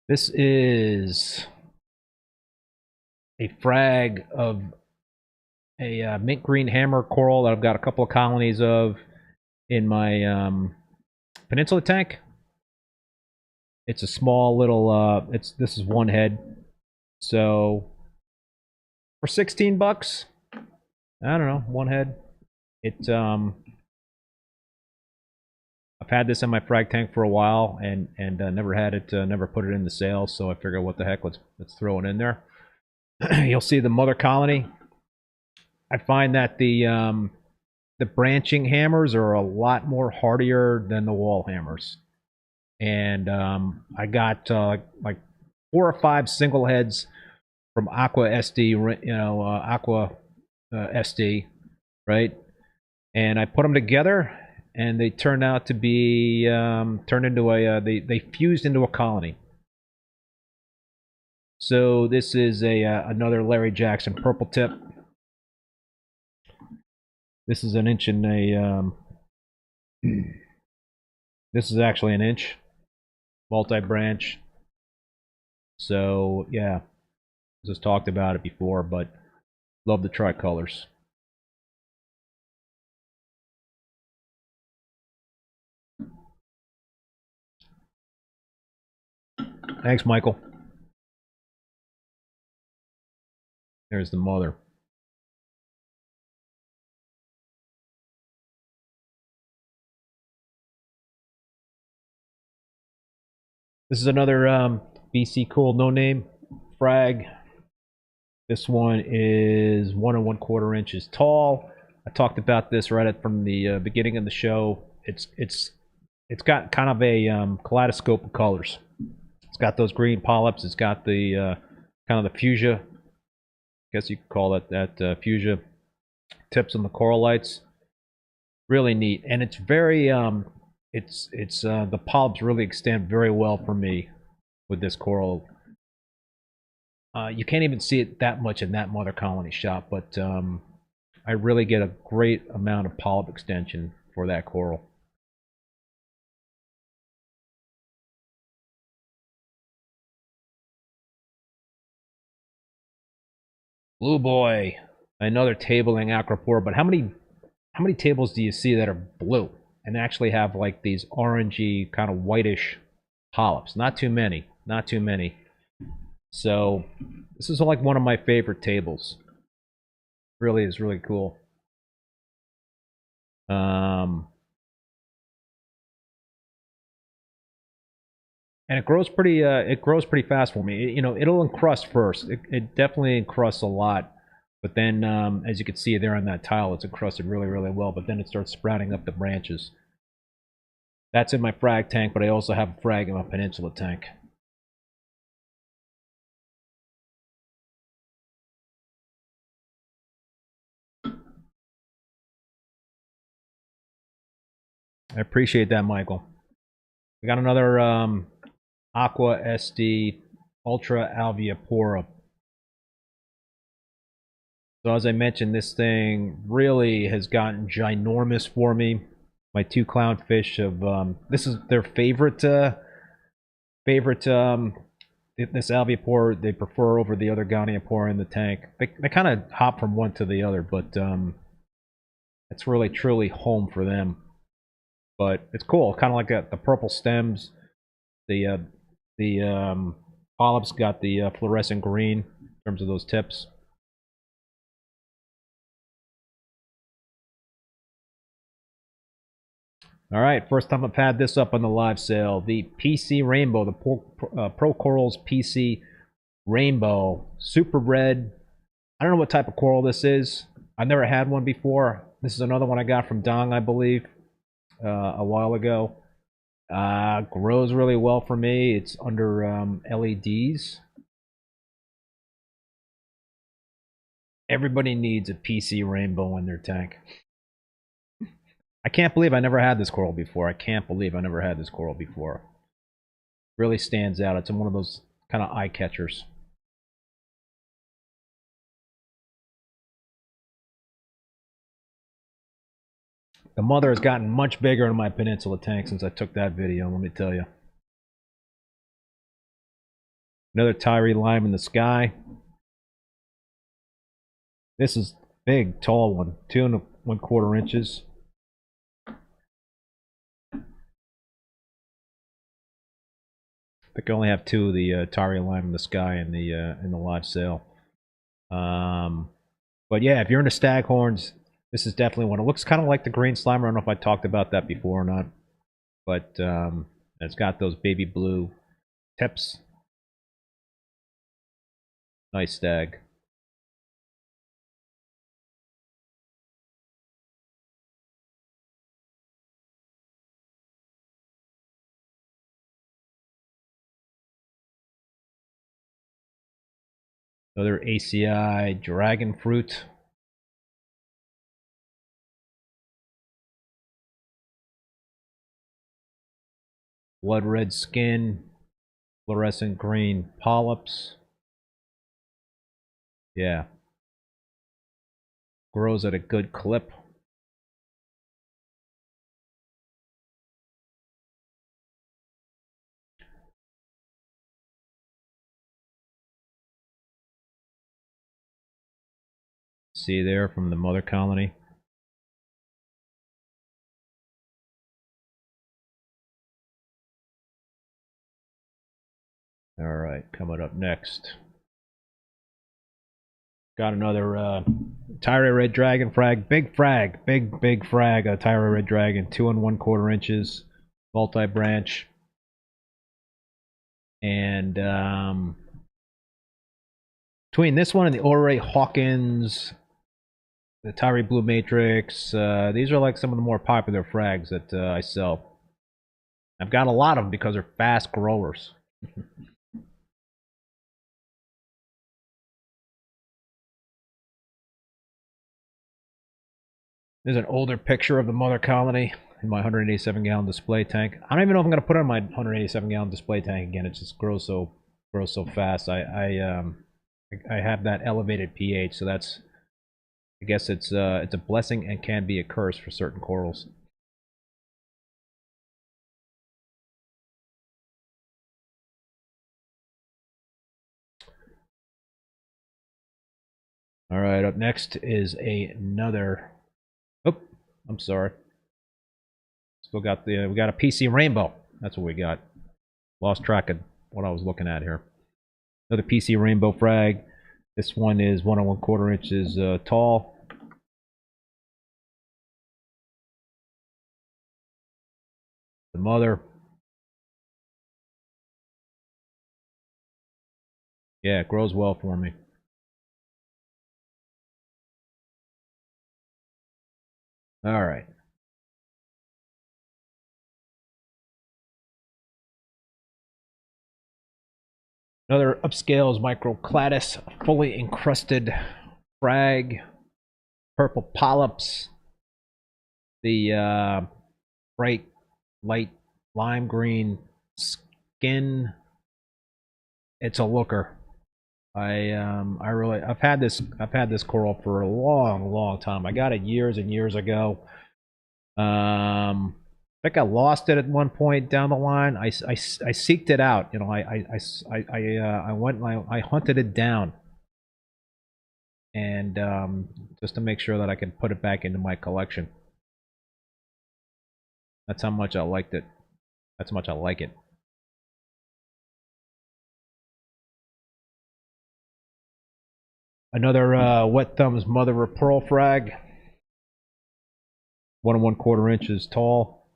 This is a frag of a mint green hammer coral that I've got a couple of colonies of in my peninsula tank. It's a small little this is one head. So for 16 bucks, I don't know, one head. I've had this in my frag tank for a while and never had it, never put it in the sale. So I figured, what the heck, let's throw it in there. You'll see the mother colony. I find that the branching hammers are a lot more hardier than the wall hammers, and I got like 4 or 5 single heads from Aqua SD, Aqua SD, right? And I put them together, and they turned out to be turned into a they fused into a colony. So this is a another Larry Jackson purple tip. This is an inch and a this is actually an inch multi-branch. So yeah, just talked about it before, but love the tricolors. Thanks, Michael. There's the mother. This is another BC Cool No Name frag. This one is 1 1/4 inches tall. I talked about this right from the beginning of the show. It's got kind of a kaleidoscope of colors. It's got those green polyps. It's got the kind of the fuchsia. I guess you could call it that fuchsia tips on the coral lights. Really neat, and it's very the polyps really extend very well for me with this coral. You can't even see it that much in that mother colony shot, but I really get a great amount of polyp extension for that coral. Blue Boy, another tabling acropora, but how many tables do you see that are blue and actually have like these orangey kind of whitish polyps? Not too many, not too many. So this is like one of my favorite tables. Really is really cool. And it grows pretty fast for me. It'll encrust first. It definitely encrusts a lot, but then as you can see there on that tile, it's encrusted really, really well. But then it starts sprouting up the branches. That's in my frag tank, but I also have a frag in my peninsula tank. I appreciate that, Michael. We got another Aqua SD Ultra Alveopora. So as I mentioned, this thing really has gotten ginormous for me. My two clownfish have this is their favorite this alveopora they prefer over the other goniopora in the tank. They kind of hop from one to the other, but it's really truly home for them. But it's cool, kind of like the purple stems. The polyps got the fluorescent green in terms of those tips. All right, first time I've had this up on the live sale. The PC Rainbow, the Pro Corals PC Rainbow. Super red. I don't know what type of coral this is. I've never had one before. This is another one I got from Dong, I believe, a while ago. Grows really well for me. It's under LEDs. Everybody needs a PC Rainbow in their tank. I can't believe I never had this coral before. I can't believe I never had this coral before. Really stands out. It's one of those kind of eye catchers. The mother has gotten much bigger in my peninsula tank since I took that video, let me tell you. Another Tyree lime in the sky. This is big, tall one, 2 1/4 inches. I think I only have two of the Tyree lime in the sky in the live sale. But yeah, if you're into staghorns, this is definitely one. It looks kind of like the green slimer. I don't know if I talked about that before or not, but it's got those baby blue tips. Nice stag. Another ACI dragon fruit. Blood red skin, fluorescent green polyps. Yeah. Grows at a good clip. See there from the mother colony. All right, coming up next. Got another Tyree Red Dragon frag. Big frag. Big frag. A Tyree Red Dragon. 2 1/4 inches. Multi-branch. And between this one and the Ore Hawkins, the Tyree Blue Matrix, these are like some of the more popular frags that I sell. I've got a lot of them because they're fast growers. There's an older picture of the mother colony in my 187-gallon display tank. I don't even know if I'm going to put it on my 187-gallon display tank again. It just grows so fast. I have that elevated pH, so that's, I guess it's a blessing and can be a curse for certain corals. All right, up next is another. Oh, I'm sorry. Still got we got a PC Rainbow. That's what we got. Lost track of what I was looking at here. Another PC Rainbow frag. This one is 1 1/4 inches tall. The mother. Yeah, it grows well for me. All right. Another upscales microcladus, fully encrusted frag, purple polyps, the bright light lime green skin. It's a looker. I've had this coral for a long time. I got it years and years ago. I think I lost it at one point down the line. I seeked it out. You know, I went and I hunted it down, and just to make sure that I could put it back into my collection. That's how much I liked it. That's how much I like it. Another Wet Thumb's mother of pearl frag. 1 1/4 inches tall.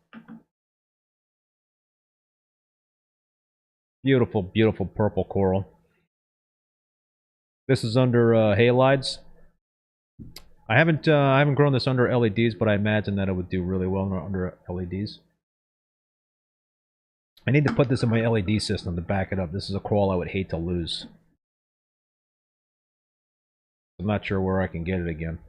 Beautiful, beautiful purple coral. This is under halides. I haven't grown this under LEDs, but I imagine that it would do really well under LEDs. I need to put this in my LED system to back it up. This is a coral I would hate to lose. I'm not sure where I can get it again.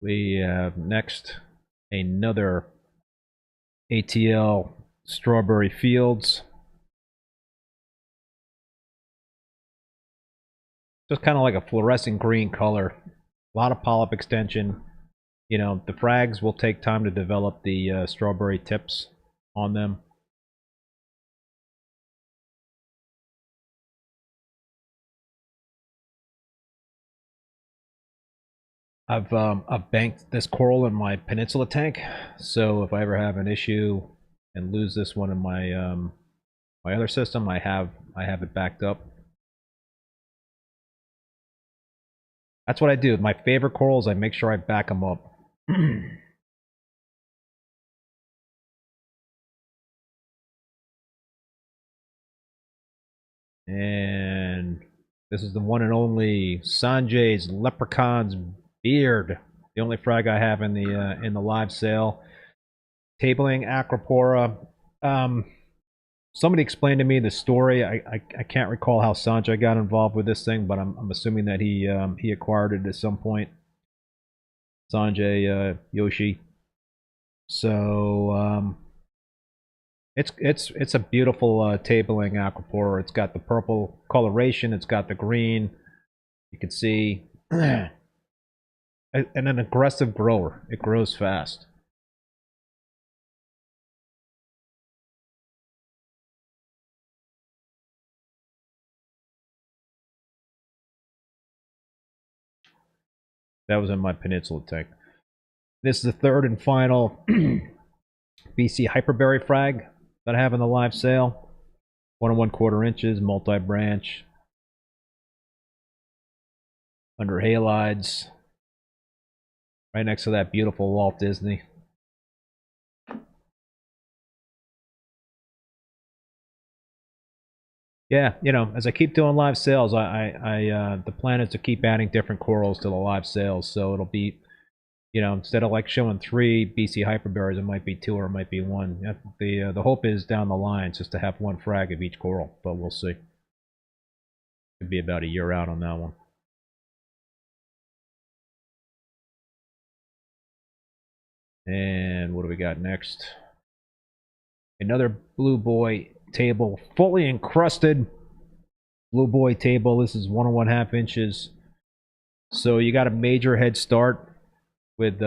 We have next another ATL Strawberry Fields. Just kind of like a fluorescent green color. A lot of polyp extension. You know, the frags will take time to develop the strawberry tips on them. I've banked this coral in my peninsula tank, so if I ever have an issue and lose this one in my my other system, I have it backed up. That's what I do. My favorite corals, I make sure I back them up. And this is the one and only Sanjay's Leprechaun's Beard, the only frag I have in the live sale. Tabling Acropora. Somebody explained to me the story. I can't recall how Sanjay got involved with this thing, but I'm assuming that he acquired it at some point. Sanjay Yoshi. So it's a beautiful tabling Acropora. It's got the purple coloration. It's got the green. You can see, and an aggressive grower. It grows fast. That was in my peninsula tank. This is the third and final BC Hyperberry frag that I have in the live sale. 1 1/4 inches, multi-branch. Under halides. Right next to that beautiful Walt Disney. Yeah, you know, as I keep doing live sales, the plan is to keep adding different corals to the live sales. So it'll be, you know, instead of like showing 3 BC hyperberries, it might be 2 or it might be 1. The hope is down the line just to have 1 frag of each coral, but we'll see. Could be about a year out on that one. And what do we got next? Another Blue Boy table, fully encrusted Blue Boy table. This is 1 1/2 inches. So you got a major head start with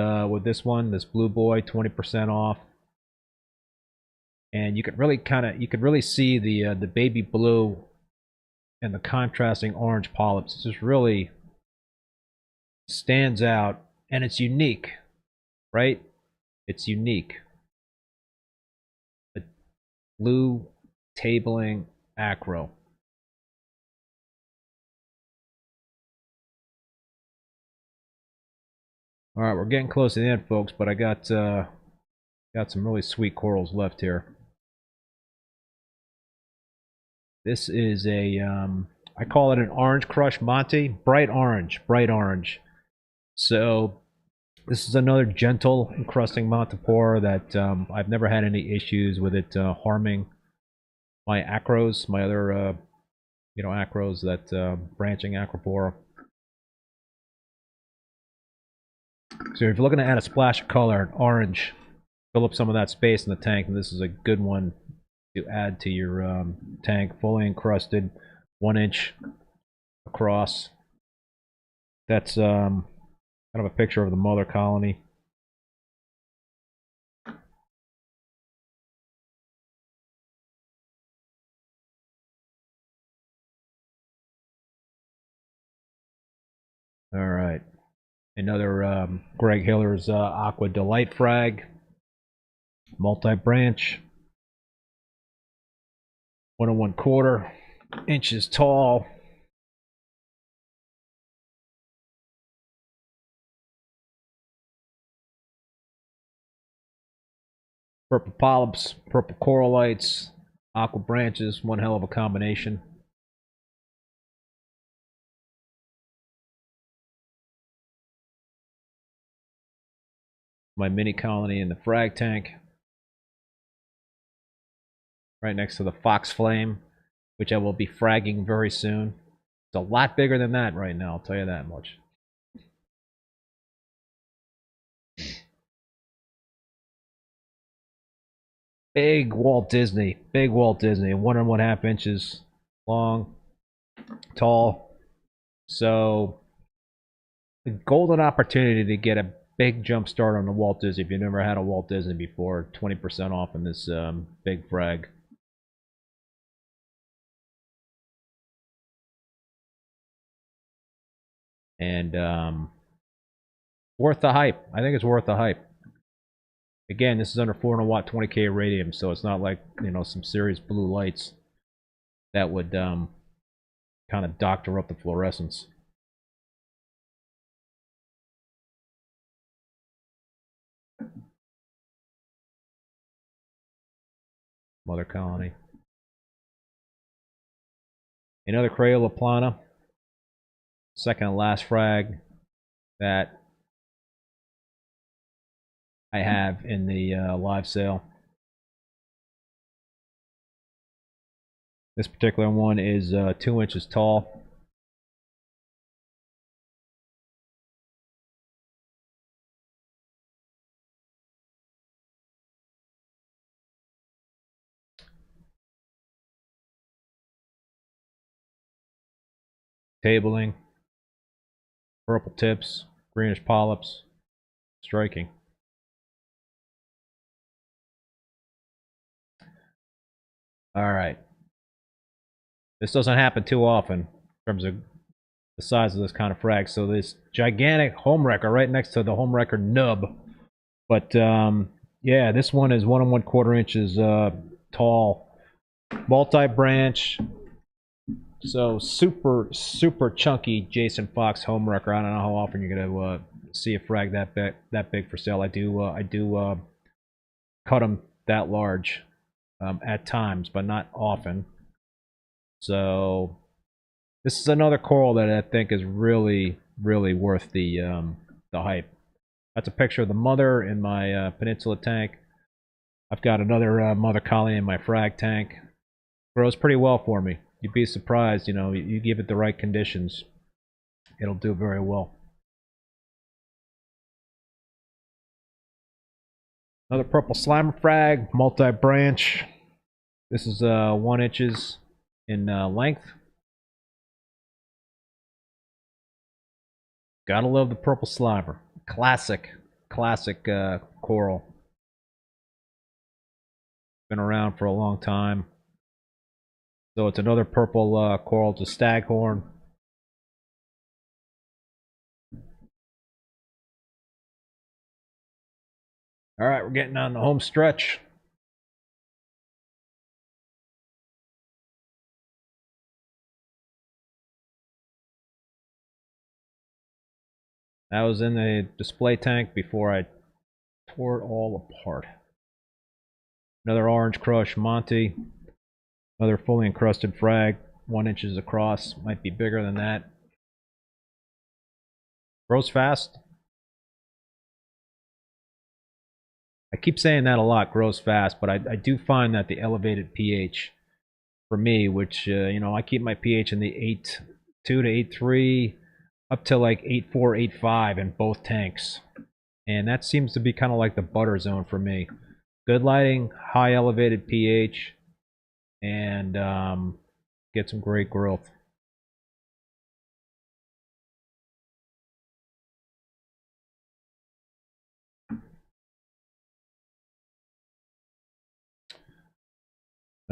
this one, this Blue Boy, 20% off. And you could really see the baby blue and the contrasting orange polyps. It just really stands out, and it's unique, right? It's unique. The blue tabling acro. All right, we're getting close to the end, folks, but I got some really sweet corals left here. This is a I call it an orange crush Monty, bright orange, bright orange. So this is another gentle encrusting Montipora that I've never had any issues with it harming my acros, my other you know, acros, that branching acropora. So if you're looking to add a splash of color, orange, fill up some of that space in the tank, and this is a good one to add to your tank. Fully encrusted, 1 inch across. That's kind of a picture of the mother colony. All right. Another Greg Hiller's Aqua Delight frag. Multi-branch. 1 1/4 inches tall. Purple polyps, purple corallites, aqua branches, one hell of a combination. My mini colony in the frag tank. Right next to the fox flame, which I will be fragging very soon. It's a lot bigger than that right now, I'll tell you that much. Big Walt Disney, 1 1/2 inches long, tall. So, the golden opportunity to get a big jump start on the Walt Disney. If you've never had a Walt Disney before, 20% off in this big frag. And worth the hype. I think it's worth the hype. Again, this is under 400 watt 20K radium, so it's not like, you know, some serious blue lights that would kind of doctor up the fluorescence. Mother colony. Another Crayola plana. Second to last frag that I have in the live sale. This particular one is 2 inches tall. Tabling, purple tips, greenish polyps, striking. All right. This doesn't happen too often in terms of the size of this kind of frag. So this gigantic home wrecker right next to the home wrecker nub. But yeah, this one is 1 1/4 inches tall, multi-branch. So super chunky Jason Fox home wrecker. I don't know how often you're gonna see a frag that big for sale. I do cut them that large at times, but not often. So this is another coral that I think is really worth the hype. That's a picture of the mother in my peninsula tank. I've got another mother colony in my frag tank. Grows pretty well for me. You'd be surprised, you know, you give it the right conditions, it'll do very well. Another purple slimer frag, multi-branch. This is 1 inches in length. Gotta love the purple slimer. Classic coral. Been around for a long time. So it's another purple coral, it's a staghorn. All right, we're getting on the home stretch. That was in the display tank before I tore it all apart. Another orange crush Monty. Another fully encrusted frag, 1 inches across. Might be bigger than that. Grows fast. I keep saying that a lot, grows fast, but I do find that the elevated pH for me, which I keep my pH in the 8.2 to 8.3 up to like 8.4, 8.5 in both tanks. And that seems to be kind of like the butter zone for me. Good lighting, high elevated pH, and get some great growth.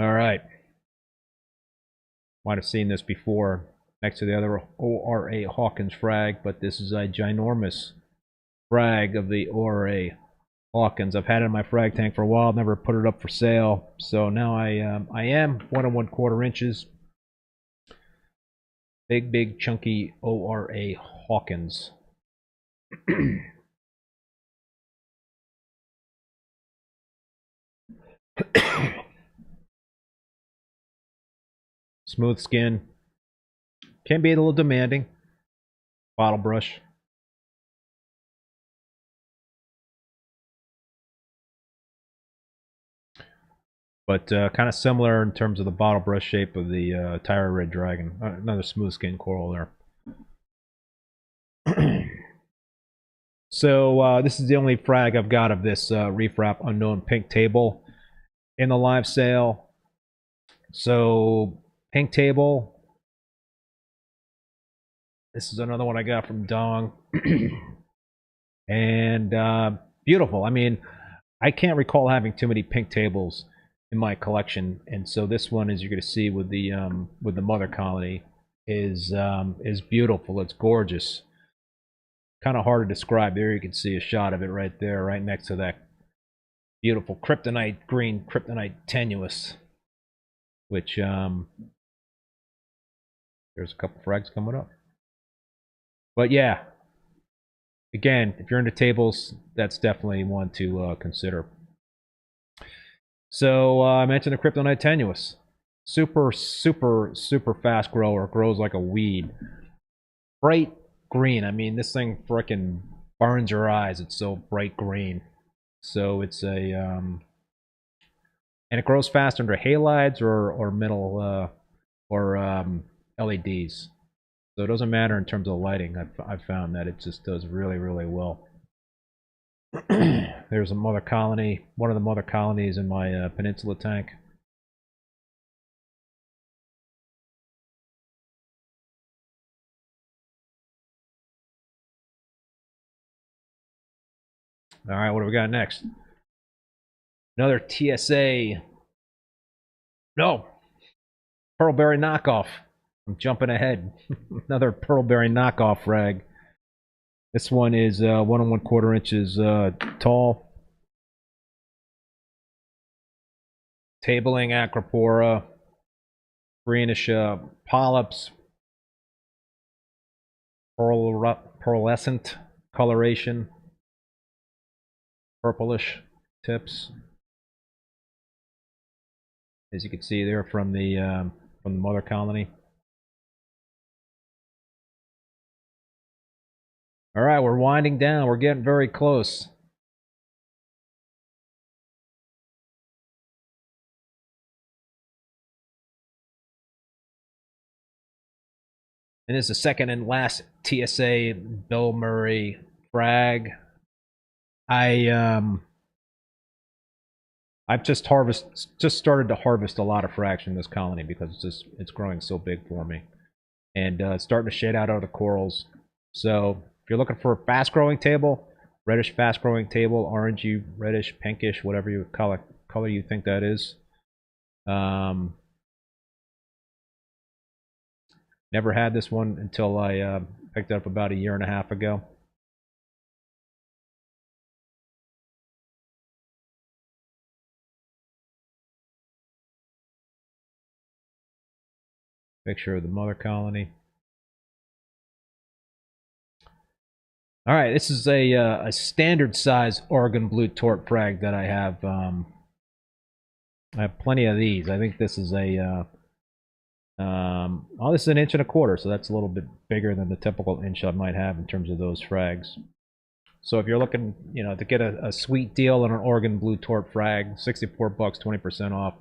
All right. Might have seen this before next to the other ORA Hawkins frag, but this is a ginormous frag of the ORA Hawkins. I've had it in my frag tank for a while, never put it up for sale. So now I am 1 1/4 inches. Big chunky ORA Hawkins. Smooth skin. Can be a little demanding. Bottle brush. But kind of similar in terms of the bottle brush shape of the Tyra Red Dragon. Another smooth skin coral there. So this is the only frag I've got of this Reef Wrap Unknown Pink Table in the live sale. So Pink Table. This is another one I got from Dong. And beautiful. I mean, I can't recall having too many pink tables in my collection, and so this one, as you're going to see with the mother colony, is beautiful. It's gorgeous. Kind of hard to describe. There you can see a shot of it right there, right next to that beautiful kryptonite green, kryptonite tenuous, which there's a couple frags coming up. But yeah, again, if you're into tables, that's definitely one to consider. So I mentioned the kryptonite tenuous. Super fast grower. Grows like a weed. Bright green. I mean, this thing frickin' burns your eyes. It's so bright green. So it's a and it grows fast under halides or middle or LEDs. So it doesn't matter in terms of lighting. I've found that it just does really well. There's a mother colony, one of the mother colonies in my peninsula tank. All right, what do we got next? Another TSA. No, Pearlberry knockoff. I'm jumping ahead. Another Pearlberry knockoff rag. This one is 1 1/4 inches tall. Tabling acropora, greenish polyps, pearlescent coloration, purplish tips. As you can see there from the mother colony. All right, we're winding down. We're getting very close. And this is the second and last TSA Bill Murray frag. I've just started to harvest a lot of frags from this colony because it's growing so big for me, and it's starting to shade out of the corals. So if you're looking for a fast growing table, reddish fast growing table, orangey, reddish, pinkish, whatever you color you think that is. Never had this one until I picked it up about 1.5 years ago. Picture of the mother colony. All right, this is a standard size Oregon blue tort frag that I have. I have plenty of these. I think this is a this is 1 1/4 inches, so that's a little bit bigger than the typical inch I might have in terms of those frags. So if you're looking, to get a sweet deal on an Oregon blue tort frag, $64, 20% off.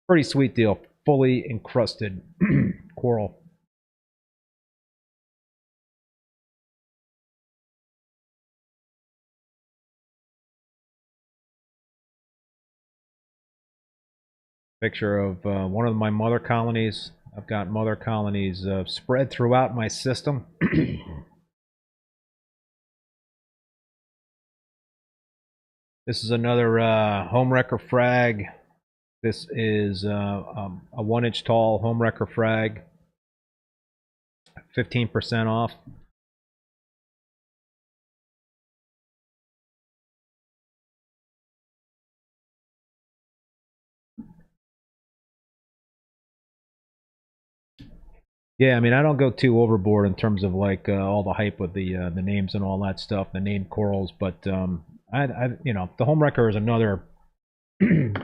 Pretty sweet deal fully encrusted coral. Picture of one of my mother colonies. I've got mother colonies spread throughout my system. This is another home wrecker frag. This is a 1-inch tall home wrecker frag. 15% off. Yeah, I mean, I don't go too overboard in terms of like all the hype with the names and all that stuff, the named corals. But you know, the home wrecker is another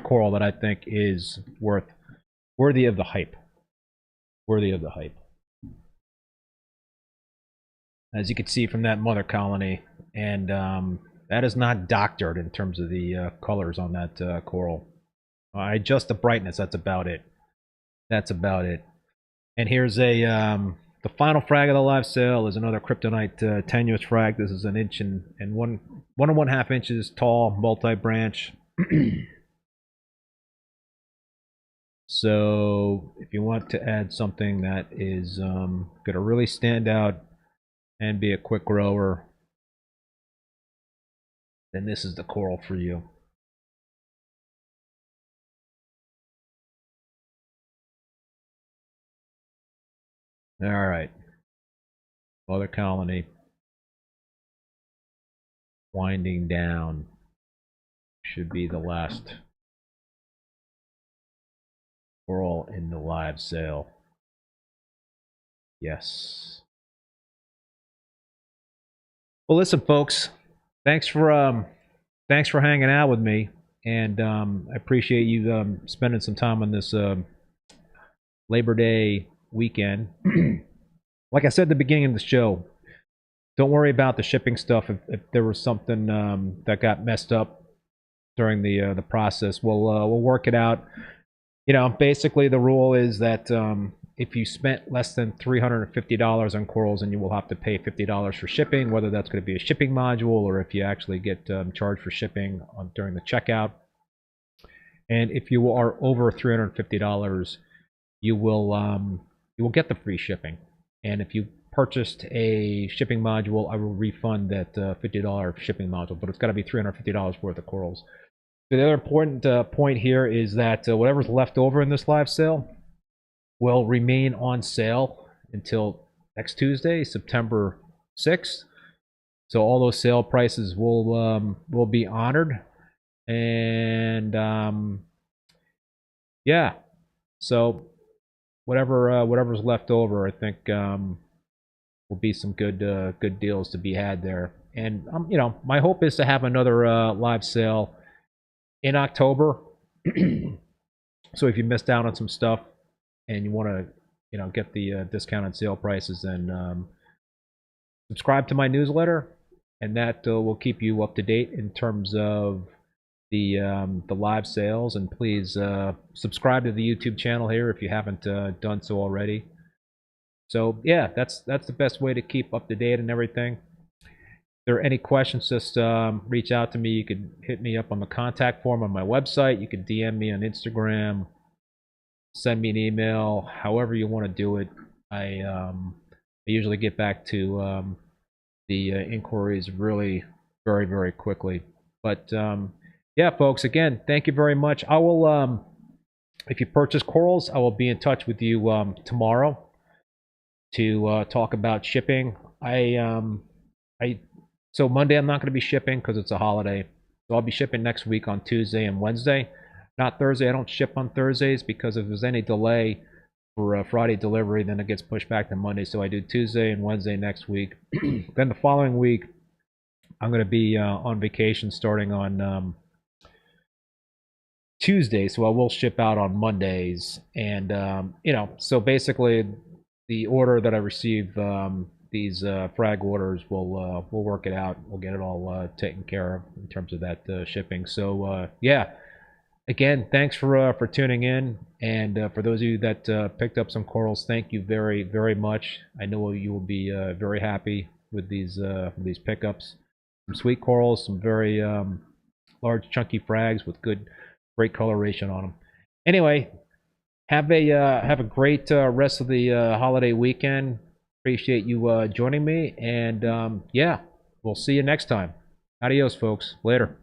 coral that I think is worthy of the hype. Worthy of the hype. As you can see from that mother colony, and that is not doctored in terms of the colors on that coral. I adjust the brightness. That's about it. That's about it. And here's a the final frag of the live sale is another kryptonite tenuous frag. This is 1 inch and 1.5 inches tall, multi-branch. So if you want to add something that is going to really stand out and be a quick grower, then this is the coral for you. All right, mother colony winding down should be the last coral in the live sale. Yes. Well, listen, folks. Thanks for hanging out with me, and I appreciate you spending some time on this Labor Day weekend. Like I said at the beginning of the show, don't worry about the shipping stuff. If there was something that got messed up during the process, we'll work it out. You know, basically the rule is that if you spent less than $350 on corals, then you will have to pay $50 for shipping, whether that's going to be a shipping module or if you actually get charged for shipping during the checkout. And if you are over $350, you will get the free shipping. And if you purchased a shipping module, I will refund that $50 shipping module, but it's got to be $350 worth of corals. The other important point here is that whatever's left over in this live sale will remain on sale until next Tuesday, September 6th. So all those sale prices will be honored, and yeah. So whatever's left over, I think will be some good deals to be had there. And you know, my hope is to have another live sale in October. So if you missed out on some stuff and you want to, you know, get the discounted sale prices, then subscribe to my newsletter, and that will keep you up to date in terms of the live sales. And please subscribe to the YouTube channel here if you haven't done so already. So yeah, that's the best way to keep up to date and everything. If there are any questions, just reach out to me. You can hit me up on the contact form on my website. You can DM me on Instagram, send me an email, however you want to do it. I usually get back to the inquiries really very quickly. But yeah, folks, again, thank you very much. I will, if you purchase corals, I will be in touch with you tomorrow to talk about shipping. So Monday I'm not going to be shipping because it's a holiday. So I'll be shipping next week on Tuesday and Wednesday. Not Thursday. I don't ship on Thursdays because if there's any delay for a Friday delivery, then it gets pushed back to Monday. So I do Tuesday and Wednesday next week. Then the following week, I'm going to be on vacation starting on Tuesday. So I will ship out on Mondays. And, you know, so basically the order that I receive, these frag orders, we'll work it out. We'll get it all taken care of in terms of that shipping. So yeah, again, thanks for tuning in, and for those of you that picked up some corals, thank you very, very much. I know you will be very happy with these pickups. Some sweet corals, some very large, chunky frags with great coloration on them. Anyway, have a great rest of the holiday weekend. Appreciate you joining me, and yeah, we'll see you next time. Adios, folks. Later.